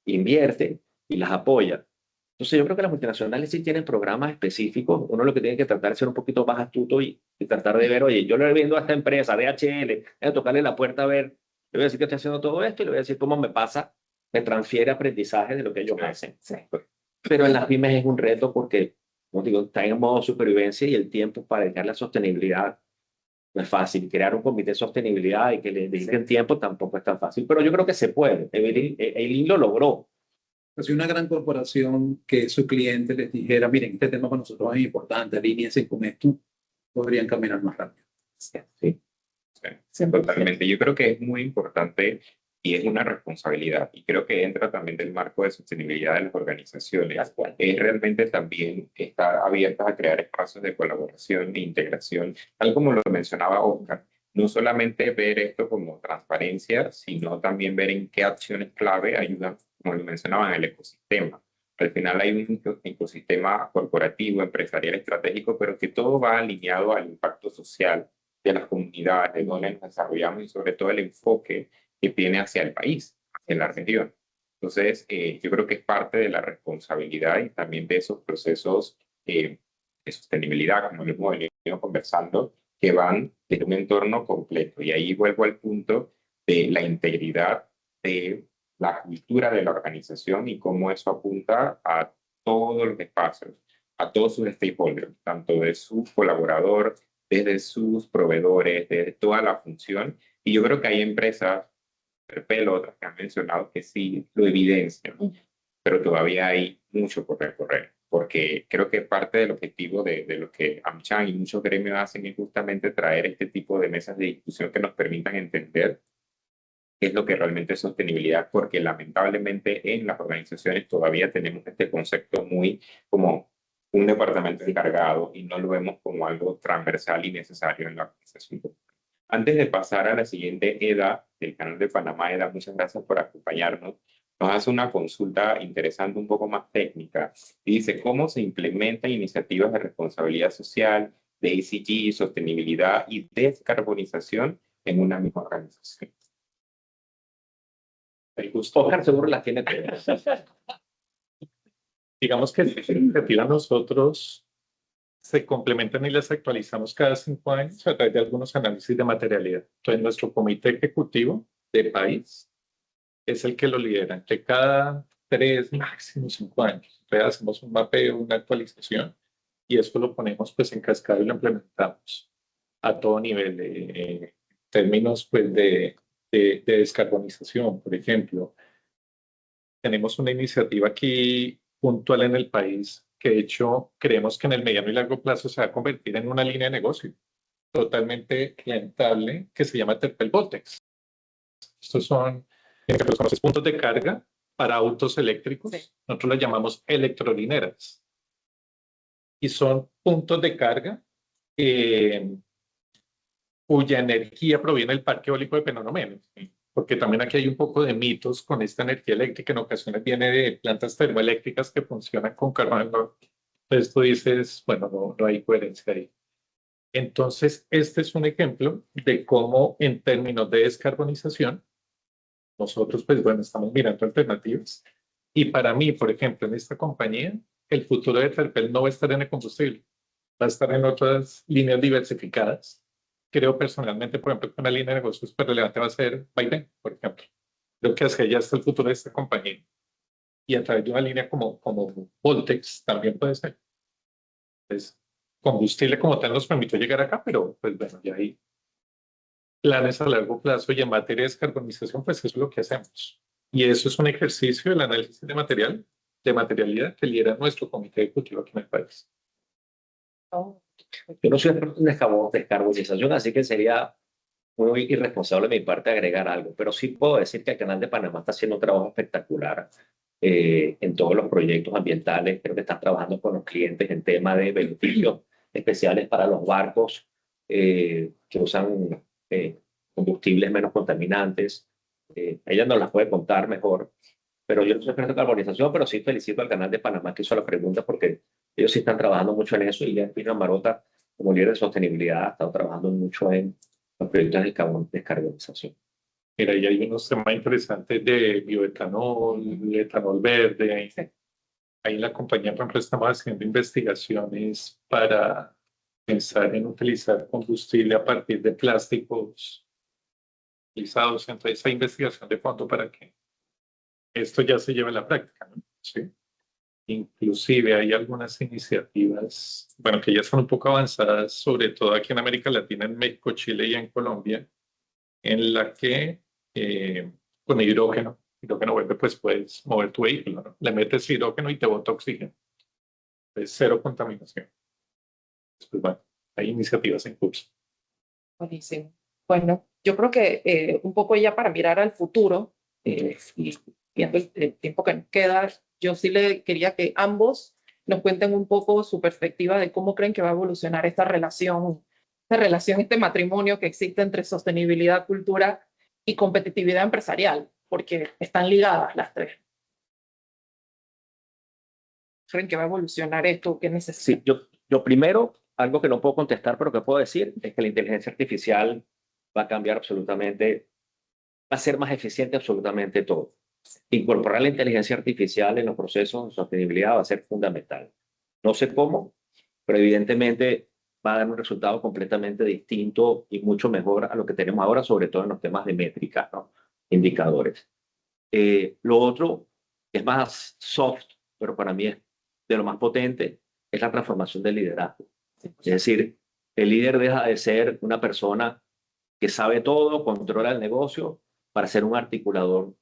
invierte y las apoya. Entonces yo creo que las multinacionales sí tienen programas específicos. Uno lo que tiene que tratar es ser un poquito más astuto y tratar de ver, oye, yo le vendo a esta empresa, DHL, voy a tocarle la puerta a ver, le voy a decir que estoy haciendo todo esto y le voy a decir cómo me transfiere aprendizaje de lo que ellos hacen.
Sí.
Pero en las pymes es un reto porque, como digo, está en modo supervivencia y el tiempo para dedicar la sostenibilidad no es fácil. Crear un comité de sostenibilidad y que le dediquen tiempo tampoco es tan fácil. Pero yo creo que se puede. Aileen lo logró.
Si una gran corporación que su cliente les dijera, miren, este tema para nosotros es importante, alíñense con esto, podrían caminar más rápido.
Sí, totalmente. Yo creo que es muy importante y es una responsabilidad. Y creo que entra también del marco de sostenibilidad de las organizaciones. Es realmente también estar abiertas a crear espacios de colaboración e integración, tal como lo mencionaba Oscar. No solamente ver esto como transparencia, sino también ver en qué acciones clave ayudan, como lo mencionaban, en el ecosistema. Al final hay un ecosistema corporativo, empresarial, estratégico, pero que todo va alineado al impacto social de las comunidades, de donde nos desarrollamos y sobre todo el enfoque que tiene hacia el país, hacia la región. Entonces, yo creo que es parte de la responsabilidad y también de esos procesos de sostenibilidad, como lo hemos venido conversando, que van desde un entorno completo. Y ahí vuelvo al punto de la integridad de la cultura de la organización y cómo eso apunta a todos los espacios, a todos sus stakeholders, tanto de su colaborador, desde sus proveedores, desde toda la función. Y yo creo que hay empresas, Terpel, otras que han mencionado que sí lo evidencian, pero todavía hay mucho por recorrer, porque creo que parte del objetivo de lo que AmCham y muchos gremios hacen es justamente traer este tipo de mesas de discusión que nos permitan entender qué es lo que realmente es sostenibilidad, porque lamentablemente en las organizaciones todavía tenemos este concepto muy como un departamento encargado y no lo vemos como algo transversal y necesario en la organización. Antes de pasar a la siguiente, EDA, del canal de Panamá, EDA, muchas gracias por acompañarnos. Nos hace una consulta interesante, un poco más técnica, y dice cómo se implementan iniciativas de responsabilidad social, de ESG, sostenibilidad y descarbonización en una misma organización.
El gusto.
Oscar seguro las tiene todas.
Digamos que esta iniciativa nosotros se complementan y las actualizamos cada 5 años a través de algunos análisis de materialidad. Entonces, nuestro comité ejecutivo de país es el que lo lidera entre cada 3, máximo 5 años. Entonces, hacemos un mapeo, una actualización y esto lo ponemos pues en cascada y lo implementamos a todo nivel de términos pues de descarbonización, por ejemplo. Tenemos una iniciativa aquí puntual en el país que de hecho creemos que en el mediano y largo plazo se va a convertir en una línea de negocio totalmente rentable que se llama Terpel Voltex. Estos son los puntos de carga para autos eléctricos. Sí. Nosotros los llamamos electrolineras. Y son puntos de carga cuya energía proviene del parque eólico de Penonomé. Porque también aquí hay un poco de mitos con esta energía eléctrica, en ocasiones viene de plantas termoeléctricas que funcionan con carbón. Entonces tú dices, bueno, no hay coherencia ahí. Entonces, este es un ejemplo de cómo en términos de descarbonización, nosotros pues bueno, estamos mirando alternativas. Y para mí, por ejemplo, en esta compañía, el futuro de Terpel no va a estar en el combustible, va a estar en otras líneas diversificadas. Creo personalmente, por ejemplo, que una línea de negocio súper relevante va a ser Vaivén, por ejemplo. Creo que hacia allá está el futuro de esta compañía. Y a través de una línea como Voltex también puede ser. Entonces, combustible como tal nos permitió llegar acá, pero pues bueno, ya hay planes a largo plazo y en materia de descarbonización, pues eso es lo que hacemos. Y eso es un ejercicio del análisis de materialidad que lidera nuestro comité ejecutivo aquí en el país.
Oh. Yo no soy experto en descarbonización, así que sería muy irresponsable de mi parte agregar algo, pero sí puedo decir que el Canal de Panamá está haciendo un trabajo espectacular en todos los proyectos ambientales. Creo que están trabajando con los clientes en tema de beneficios especiales para los barcos que usan combustibles menos contaminantes. Ella nos las puede contar mejor, pero yo no soy experto en carbonización, pero sí felicito al Canal de Panamá que hizo la pregunta porque ellos sí están trabajando mucho en eso y Pino Marota, como líder de sostenibilidad, ha estado trabajando mucho en los proyectos de descarbonización.
Mira, y hay unos temas interesantes de bioetanol, etanol verde. Ahí en la compañía, por ejemplo, estamos haciendo investigaciones para pensar en utilizar combustible a partir de plásticos utilizados. Entonces, hay investigación de fondo para que esto ya se lleve a la práctica, ¿no? Sí. Inclusive hay algunas iniciativas, bueno, que ya están un poco avanzadas, sobre todo aquí en América Latina, en México, Chile y en Colombia, en la que con hidrógeno verde, pues puedes mover tu vehículo, ¿no? Le metes hidrógeno y te bota oxígeno. Es cero contaminación. Pues bueno, hay iniciativas en curso.
Buenísimo. Bueno, yo creo que un poco ya para mirar al futuro y viendo el tiempo que nos queda, yo sí le quería que ambos nos cuenten un poco su perspectiva de cómo creen que va a evolucionar esta relación, este matrimonio que existe entre sostenibilidad, cultura y competitividad empresarial, porque están ligadas las tres. ¿Creen que va a evolucionar esto? ¿Qué necesita?
Sí, yo primero, algo que no puedo contestar, pero que puedo decir, es que la inteligencia artificial va a cambiar absolutamente, va a ser más eficiente absolutamente todo. Incorporar la inteligencia artificial en los procesos de sostenibilidad va a ser fundamental. No sé cómo, pero evidentemente va a dar un resultado completamente distinto y mucho mejor a lo que tenemos ahora, sobre todo en los temas de métricas, ¿no? Indicadores. Lo otro, que es más soft, pero para mí es de lo más potente, es la transformación del liderazgo. Es decir, el líder deja de ser una persona que sabe todo, controla el negocio, para ser un articulador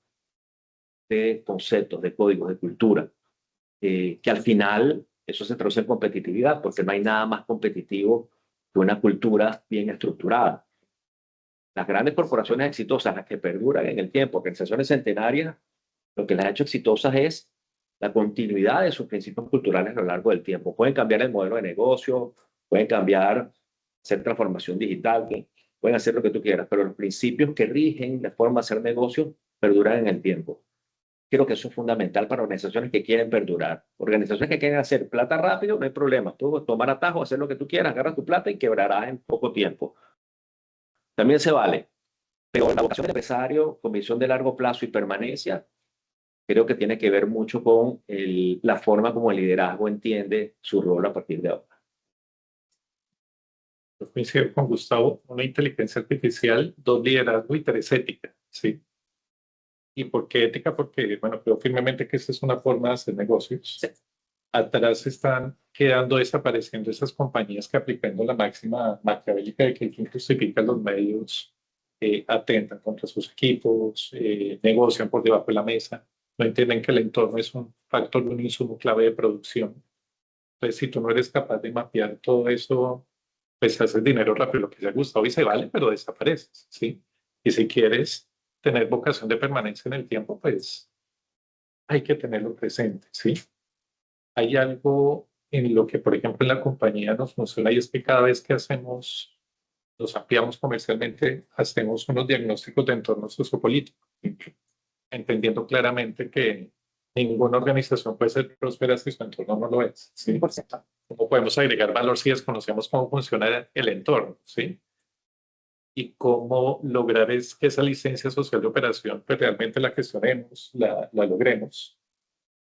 de conceptos, de códigos, de cultura, que al final eso se traduce en competitividad, porque no hay nada más competitivo que una cultura bien estructurada. Las grandes corporaciones exitosas, las que perduran en el tiempo, organizaciones centenarias, lo que las ha hecho exitosas es la continuidad de sus principios culturales a lo largo del tiempo. Pueden cambiar el modelo de negocio, pueden cambiar, hacer transformación digital, pueden hacer lo que tú quieras, pero los principios que rigen la forma de hacer negocio perduran en el tiempo. Creo que eso es fundamental para organizaciones que quieren perdurar. Organizaciones que quieren hacer plata rápido, no hay problema. Tú tomar atajo, hacer lo que tú quieras, agarras tu plata y quebrarás en poco tiempo. También se vale. Pero la vocación del empresario, con visión de largo plazo y permanencia, creo que tiene que ver mucho con la forma como el liderazgo entiende su rol a partir de ahora.
Yo coincido con Gustavo, una inteligencia artificial, 2 liderazgo y 3 ética, ¿sí? ¿Y por qué ética? Porque, bueno, creo firmemente que esta es una forma de hacer negocios.
Sí.
Atrás están quedando desapareciendo esas compañías que, aplicando la máxima maquiavélica de que quien justifica los medios, atentan contra sus equipos, negocian por debajo de la mesa, no entienden que el entorno es un factor, un insumo clave de producción. Entonces, si tú no eres capaz de mapear todo eso, pues haces dinero rápido, lo que sea Gustavo, y se vale, pero desapareces, ¿sí? Y si quieres tener vocación de permanencia en el tiempo, pues hay que tenerlo presente, ¿sí? Hay algo en lo que, por ejemplo, en la compañía nos funciona, y es que cada vez que nos ampliamos comercialmente, hacemos unos diagnósticos de entorno sociopolítico, entendiendo claramente que ninguna organización puede ser próspera si su entorno no lo es, ¿sí?
100%.
¿Cómo podemos agregar valor si desconocemos cómo funciona el entorno, ¿sí? Y cómo lograr es que esa licencia social de operación pues realmente la gestionemos, la logremos,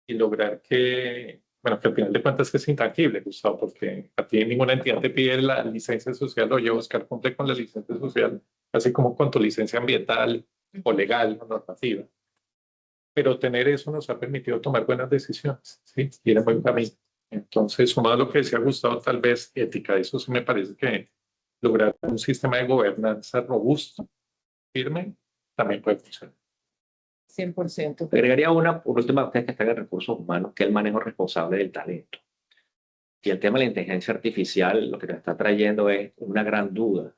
y lograr que, bueno, que al final de cuentas es intangible, Gustavo, porque a ti ninguna entidad te pide la licencia social, oye, Oscar, cumple con la licencia social, así como con tu licencia ambiental o legal o normativa. Pero tener eso nos ha permitido tomar buenas decisiones, ¿sí? Ir en buen camino. Entonces, sumado a lo que decía Gustavo, tal vez ética, eso sí me parece que lograr un sistema de gobernanza robusto, firme, también puede funcionar.
100%.
Agregaría una, por última, ustedes que están en recursos humanos, que es el manejo responsable del talento. Y el tema de la inteligencia artificial, lo que nos está trayendo es una gran duda.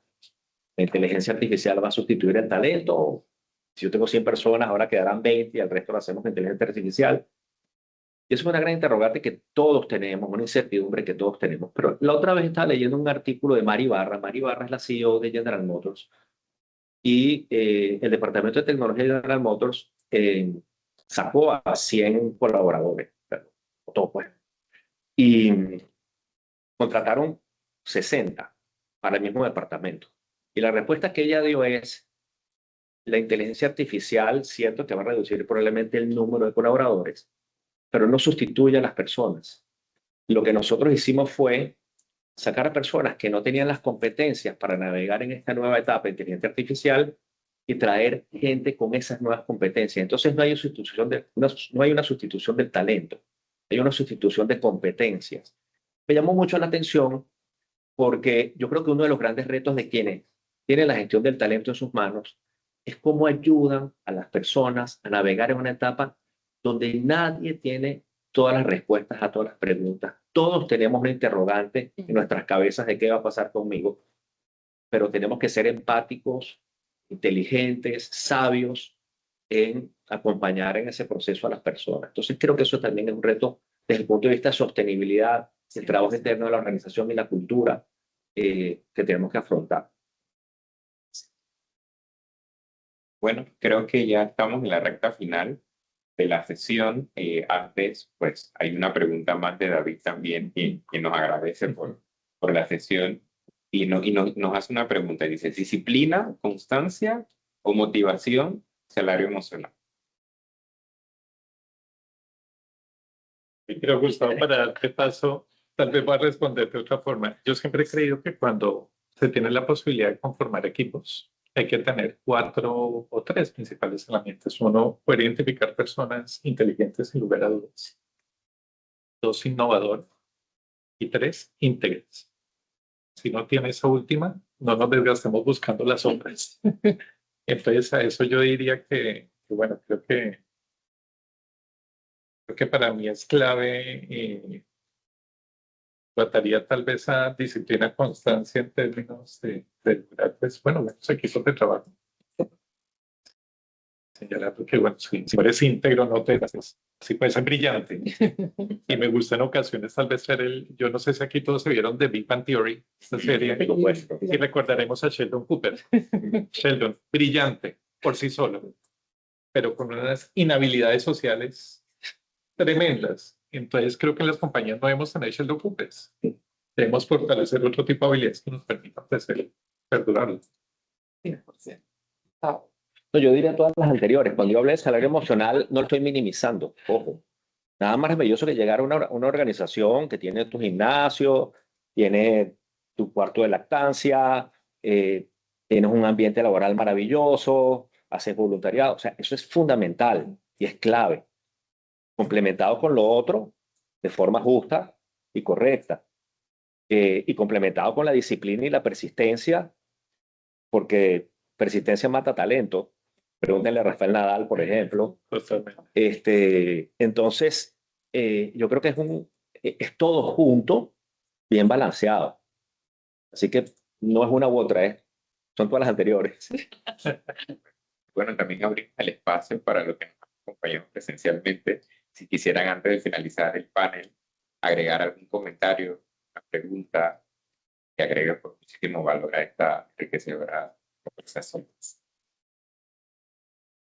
¿La inteligencia artificial va a sustituir el talento? Si yo tengo 100 personas, ahora quedarán 20 y el resto lo hacemos con inteligencia artificial. Y eso es una gran interrogante que todos tenemos, una incertidumbre que todos tenemos. Pero la otra vez estaba leyendo un artículo de Mari Barra. Mari Barra es la CEO de General Motors. Y el departamento de tecnología de General Motors sacó a 100 colaboradores, todo pues, y contrataron 60 para el mismo departamento. Y la respuesta que ella dio es, la inteligencia artificial, cierto que va a reducir probablemente el número de colaboradores, pero no sustituye a las personas. Lo que nosotros hicimos fue sacar a personas que no tenían las competencias para navegar en esta nueva etapa de inteligencia artificial y traer gente con esas nuevas competencias. Entonces no hay una sustitución del talento, hay una sustitución de competencias. Me llamó mucho la atención porque yo creo que uno de los grandes retos de quienes tienen la gestión del talento en sus manos es cómo ayudan a las personas a navegar en una etapa donde nadie tiene todas las respuestas a todas las preguntas. Todos tenemos una interrogante en nuestras cabezas de qué va a pasar conmigo, pero tenemos que ser empáticos, inteligentes, sabios en acompañar en ese proceso a las personas. Entonces creo que eso también es un reto desde el punto de vista de sostenibilidad, el trabajo interno de la organización y la cultura que tenemos que afrontar.
Bueno, creo que ya estamos en la recta final de la sesión. Antes, pues hay una pregunta más de David también, que nos agradece por la sesión y nos hace una pregunta. Dice, ¿disciplina, constancia o motivación, salario emocional?
Y creo, Gustavo, para darte paso, Tal vez voy a responder de otra forma. Yo siempre he creído que cuando se tiene la posibilidad de conformar equipos, hay que tener 4 o 3 principales herramientas. Uno, poder identificar personas inteligentes sin lugar a dudas. 2, innovadoras. Y 3, íntegras. Si no tiene esa última, no nos desgastemos buscando las otras. Entonces, a eso yo diría bueno, creo que para mí es clave. Trataría tal vez a disciplina, constancia en términos de lograr, pues, bueno, buenos equipos de trabajo. Señalando que, bueno, si eres íntegro, no te haces. Sí, puede ser brillante. Y me gusta en ocasiones tal vez yo no sé si aquí todos se vieron de Big Bang Theory, esta serie.
Por supuesto.
Y recordaremos a Sheldon Cooper. Sheldon, brillante por sí solo, pero con unas inhabilidades sociales tremendas. Entonces creo que en las compañías no debemos tener Sheldon Coopers. Debemos fortalecer otro tipo de habilidades que nos permitan crecer, perdurarlo.
100%.
No, yo diría todas las anteriores. Cuando yo hablé de salario emocional, no lo estoy minimizando. Ojo. Nada más maravilloso que llegar a una organización que tiene tu gimnasio, tiene tu cuarto de lactancia, tienes un ambiente laboral maravilloso, haces voluntariado. O sea, eso es fundamental y es clave. Complementado con lo otro de forma justa y correcta. Y complementado con la disciplina y la persistencia, porque persistencia mata talento. Pregúntenle a Rafael Nadal, por ejemplo.
Totalmente.
Entonces, yo creo que es todo junto, bien balanceado. Así que no es una u otra, son todas las anteriores.
Bueno, también abrimos el espacio para los que nos acompañamos presencialmente. Si quisieran, antes de finalizar el panel, agregar algún comentario, una pregunta que agregue por muchísimo valor a esta enriquecedora conversación.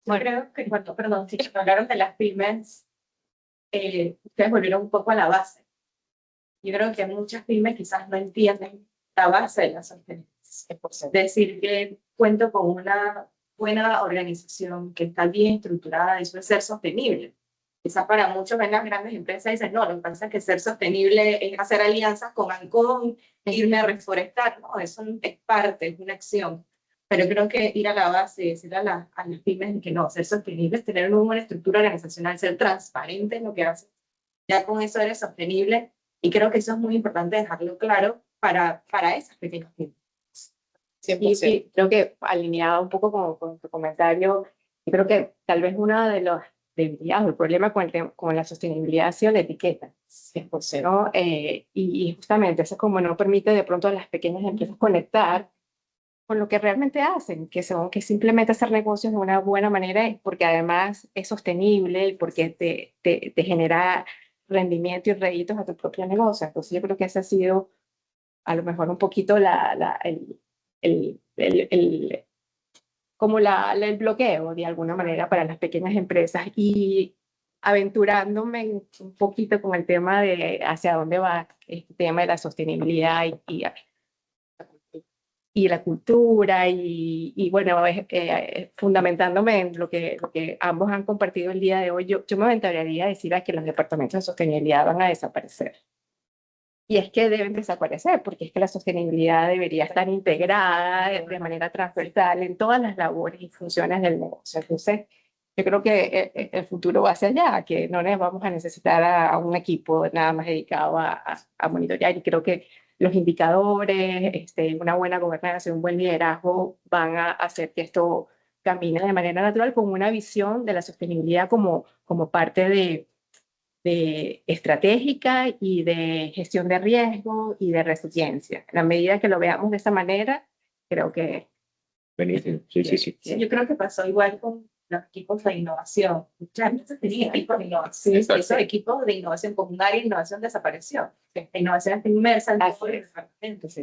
Yo creo que perdón, si hablaron de las pymes, ustedes volvieron un poco a la base. Yo creo que muchas pymes quizás no entienden la base de la sostenibilidad. Es decir, que cuento con una buena organización que está bien estructurada, eso es ser sostenible. Quizás para muchos ven las grandes empresas y dicen, no, lo que pasa es que ser sostenible es hacer alianzas con Ancon, irme a reforestar. No, eso es parte, es una acción. Pero creo que ir a la base y decir a las pymes que no, ser sostenible es tener una buena estructura organizacional, ser transparente en lo que haces. Ya con eso eres sostenible y creo que eso es muy importante dejarlo claro para esas pequeñas pymes.
100%.
Sí, creo que alineado un poco con tu comentario, y creo que tal vez una de los debilidades o el problema con la sostenibilidad ha sido la etiqueta.
100%.
¿No? Y justamente eso como no permite de pronto a las pequeñas empresas conectar con lo que realmente hacen, que simplemente hacer negocios de una buena manera, porque además es sostenible y porque te genera rendimiento y réditos a tu propio negocio. Entonces yo creo que ese ha sido a lo mejor un poquito el bloqueo de alguna manera para las pequeñas empresas, y aventurándome un poquito con el tema de hacia dónde va este tema de la sostenibilidad y la cultura y bueno, fundamentándome en lo que ambos han compartido el día de hoy, yo me aventuraría a decir que los departamentos de sostenibilidad van a desaparecer. Y es que deben desaparecer, porque es que la sostenibilidad debería estar integrada de manera transversal en todas las labores y funciones del negocio. Entonces, yo creo que el futuro va hacia allá, que no les vamos a necesitar a un equipo nada más dedicado a monitorear, y creo que los indicadores, una buena gobernación, un buen liderazgo van a hacer que esto camine de manera natural con una visión de la sostenibilidad como parte de estratégica y de gestión de riesgo y de resiliencia. En la medida que lo veamos de esa manera, creo que...
Buenísimo. Sí.
Yo creo que pasó igual con los equipos de innovación. Muchas veces tenía equipos de innovación. Esos equipos de innovación con un área de innovación desapareció. La innovación está inmersa en todos los departamentos.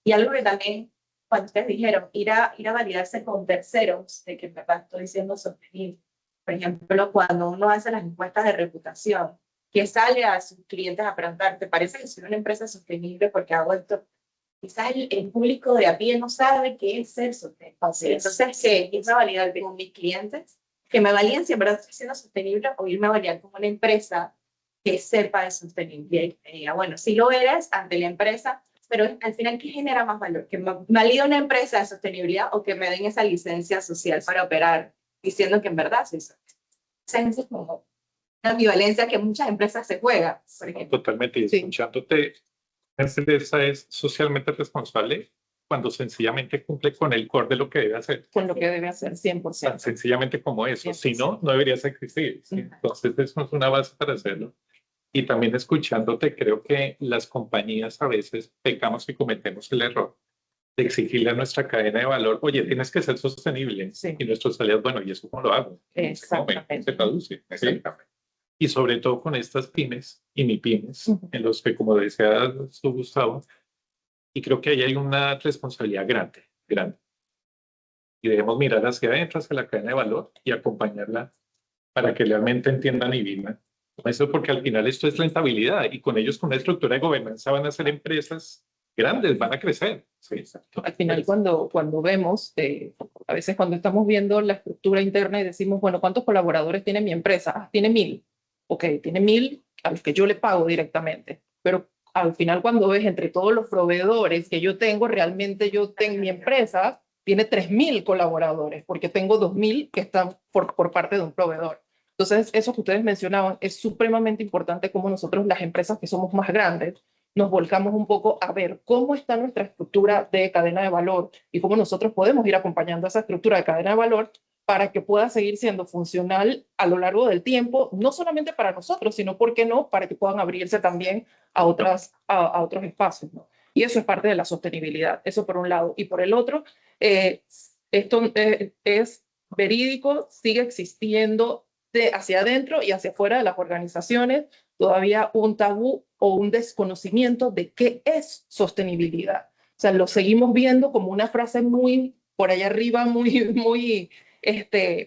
Y algo que también, cuando ustedes dijeron, ir a validarse con terceros, de que en verdad estoy siendo sostenible. Por ejemplo, cuando uno hace las encuestas de reputación, que sale a sus clientes a preguntar, ¿te parece que soy una empresa sostenible porque hago esto? Quizás el público de a pie no sabe qué es ser sostenible. Entonces, ¿qué? Irme a validar con mis clientes, que me validen si en verdad estoy siendo sostenible, o irme a validar como una empresa que sepa de sostenibilidad y que diga, bueno, sí lo eres ante la empresa, pero al final, ¿qué genera más valor? ¿Que valide una empresa de sostenibilidad o que me den esa licencia social para operar diciendo que en verdad soy sostenible? Es como una ambivalencia que muchas empresas se juegan, por ejemplo.
Totalmente, y
Sí.
escuchándote, una empresa es socialmente responsable cuando sencillamente cumple con el core de lo que debe hacer.
Con lo que debe hacer
Tan
100%.
sencillamente como eso. Si
100%.
no, no deberías existir. ¿sí?
Ujú.
Entonces, eso es una base para hacerlo. Y también escuchándote, creo que las compañías a veces pecamos y cometemos el error de exigirle a nuestra cadena de valor, oye, tienes que ser sostenible.
Sí.
Y nuestros aliados, bueno, ¿y eso cómo lo hago?
Exactamente.
Se traduce. ¿sí?
Exactamente.
Y sobre todo con estas pymes y mi pymes,
Ujú.
en los que, como decía tú, Gustavo, y creo que ahí hay una responsabilidad grande, grande. Y debemos mirar hacia adentro, hacia la cadena de valor y acompañarla para que realmente entiendan y vivan. Eso porque al final esto es rentabilidad y con ellos, con una estructura de gobernanza, van a ser empresas grandes, van a crecer. Sí,
Al final, cuando vemos, a veces cuando estamos viendo la estructura interna y decimos, bueno, ¿cuántos colaboradores tiene mi empresa? Ah, tiene 1000. Ok, tiene 1000 a los que yo le pago directamente. Pero al final, cuando ves entre todos los proveedores que yo tengo, realmente yo tengo mi empresa, tiene 3000 colaboradores, porque tengo 2000 que están por parte de un proveedor. Entonces, eso que ustedes mencionaban es supremamente importante como nosotros, las empresas que somos más grandes, nos volcamos un poco a ver cómo está nuestra estructura de cadena de valor y cómo nosotros podemos ir acompañando esa estructura de cadena de valor para que pueda seguir siendo funcional a lo largo del tiempo, no solamente para nosotros, sino, ¿por qué no?, para que puedan abrirse también a otros espacios, ¿no? Y eso es parte de la sostenibilidad, eso por un lado. Y por el otro, esto es verídico, sigue existiendo hacia adentro y hacia afuera de las organizaciones todavía un tabú o un desconocimiento de qué es sostenibilidad. O sea, lo seguimos viendo como una frase muy por allá arriba, muy,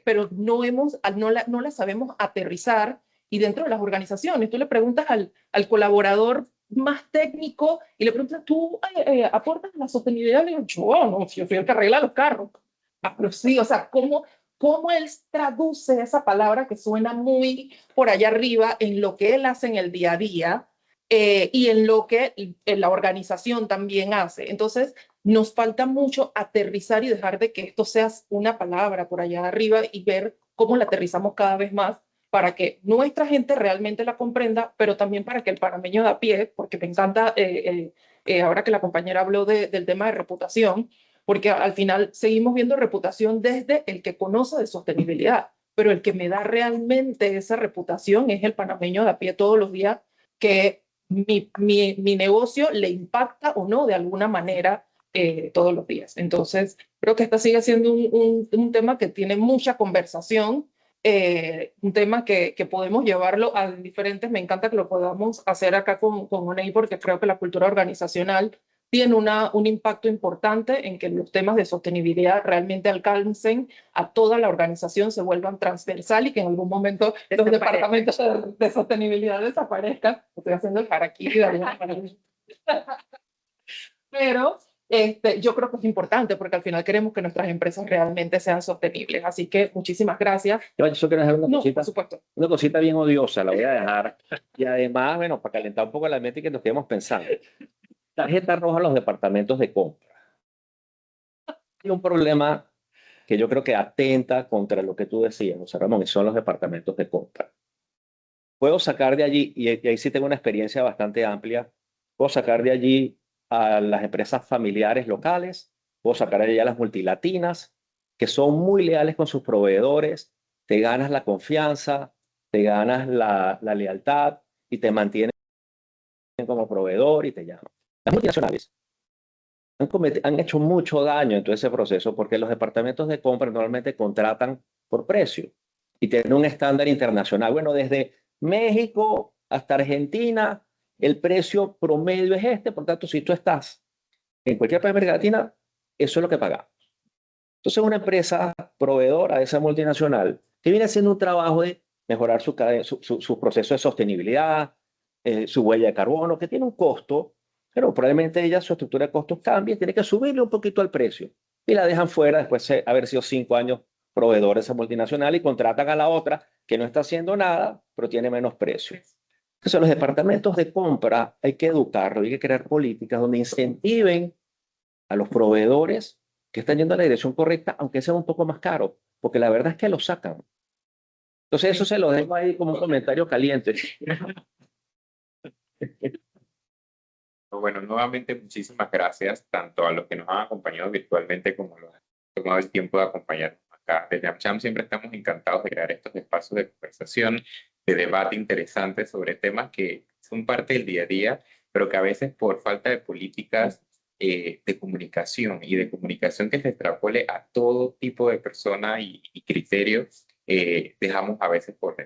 pero no la sabemos aterrizar. Y dentro de las organizaciones, tú le preguntas al colaborador más técnico y le preguntas, ¿tú aportas a la sostenibilidad? Le digo, yo no, yo soy el que arregla los carros. Ah, pero sí, o sea, ¿cómo él traduce esa palabra que suena muy por allá arriba en lo que él hace en el día a día y en lo que la organización también hace? Entonces, nos falta mucho aterrizar y dejar de que esto sea una palabra por allá arriba y ver cómo la aterrizamos cada vez más para que nuestra gente realmente la comprenda, pero también para que el panameño de a pie, porque me encanta, ahora que la compañera habló del tema de reputación, porque al final seguimos viendo reputación desde el que conoce de sostenibilidad, pero el que me da realmente esa reputación es el panameño de a pie todos los días, que mi negocio le impacta o no de alguna manera todos los días. Entonces, creo que esta sigue siendo un tema que tiene mucha conversación, un tema que podemos llevarlo a diferentes, me encanta que lo podamos hacer acá con UNEI, porque creo que la cultura organizacional tiene un impacto importante en que los temas de sostenibilidad realmente alcancen a toda la organización, se vuelvan transversal y que en algún momento los departamentos de sostenibilidad desaparezcan. Estoy haciendo el harakiri de alguna manera. Pero yo creo que es importante porque al final queremos que nuestras empresas realmente sean sostenibles. Así que muchísimas gracias.
Yo quiero dejar
No, por supuesto.
una cosita bien odiosa, la voy a dejar. Y además, bueno, para calentar un poco la mente y que nos quedemos pensando. Tarjeta roja a los departamentos de compra. Hay un problema que yo creo que atenta contra lo que tú decías, José Ramón, y son los departamentos de compra. Puedo sacar de allí, y ahí sí tengo una experiencia bastante amplia, puedo sacar de allí a las empresas familiares locales, puedo sacar de allí a las multilatinas, que son muy leales con sus proveedores, te ganas la confianza, te ganas la lealtad y te mantienen como proveedor y te llaman. Las multinacionales han hecho mucho daño en todo ese proceso porque los departamentos de compra normalmente contratan por precio y tienen un estándar internacional. Bueno, desde México hasta Argentina, el precio promedio es este, por tanto, si tú estás en cualquier país de América Latina, eso es lo que pagamos. Entonces, una empresa proveedora de esa multinacional que viene haciendo un trabajo de mejorar su proceso de sostenibilidad, su huella de carbono, que tiene un costo, pero probablemente ella, su estructura de costos cambie, tiene que subirle un poquito al precio y la dejan fuera después de haber sido 5 años proveedor de esa multinacional y contratan a la otra que no está haciendo nada, pero tiene menos precio. Entonces, los departamentos de compra hay que educarlos, hay que crear políticas donde incentiven a los proveedores que están yendo a la dirección correcta, aunque sea un poco más caro, porque la verdad es que lo sacan. Entonces, eso se lo dejo ahí como un comentario caliente.
Bueno, nuevamente muchísimas gracias tanto a los que nos han acompañado virtualmente como a los que han tomado el tiempo de acompañarnos acá. Desde AmCham siempre estamos encantados de crear estos espacios de conversación, de debate interesante sobre temas que son parte del día a día, pero que a veces por falta de políticas de comunicación y de comunicación que se extrapole a todo tipo de personas y criterios, dejamos a veces por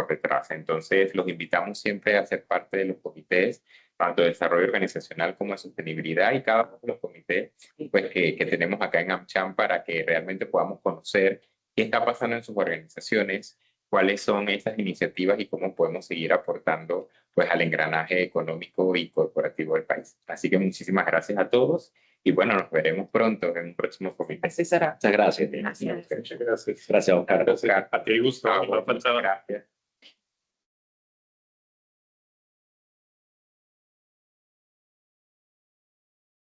detrás. Entonces, los invitamos siempre a ser parte de los comités, tanto de desarrollo organizacional como de sostenibilidad, y cada uno de los comités pues, que tenemos acá en AmCham, para que realmente podamos conocer qué está pasando en sus organizaciones, cuáles son esas iniciativas y cómo podemos seguir aportando pues, al engranaje económico y corporativo del país. Así que muchísimas gracias a todos y bueno, nos veremos pronto en un próximo comité.
Así será.
Muchas gracias.
Gracias.
Muchas gracias.
Gracias, Oscar.
Gracias. A ti, Gustavo.
Gracias.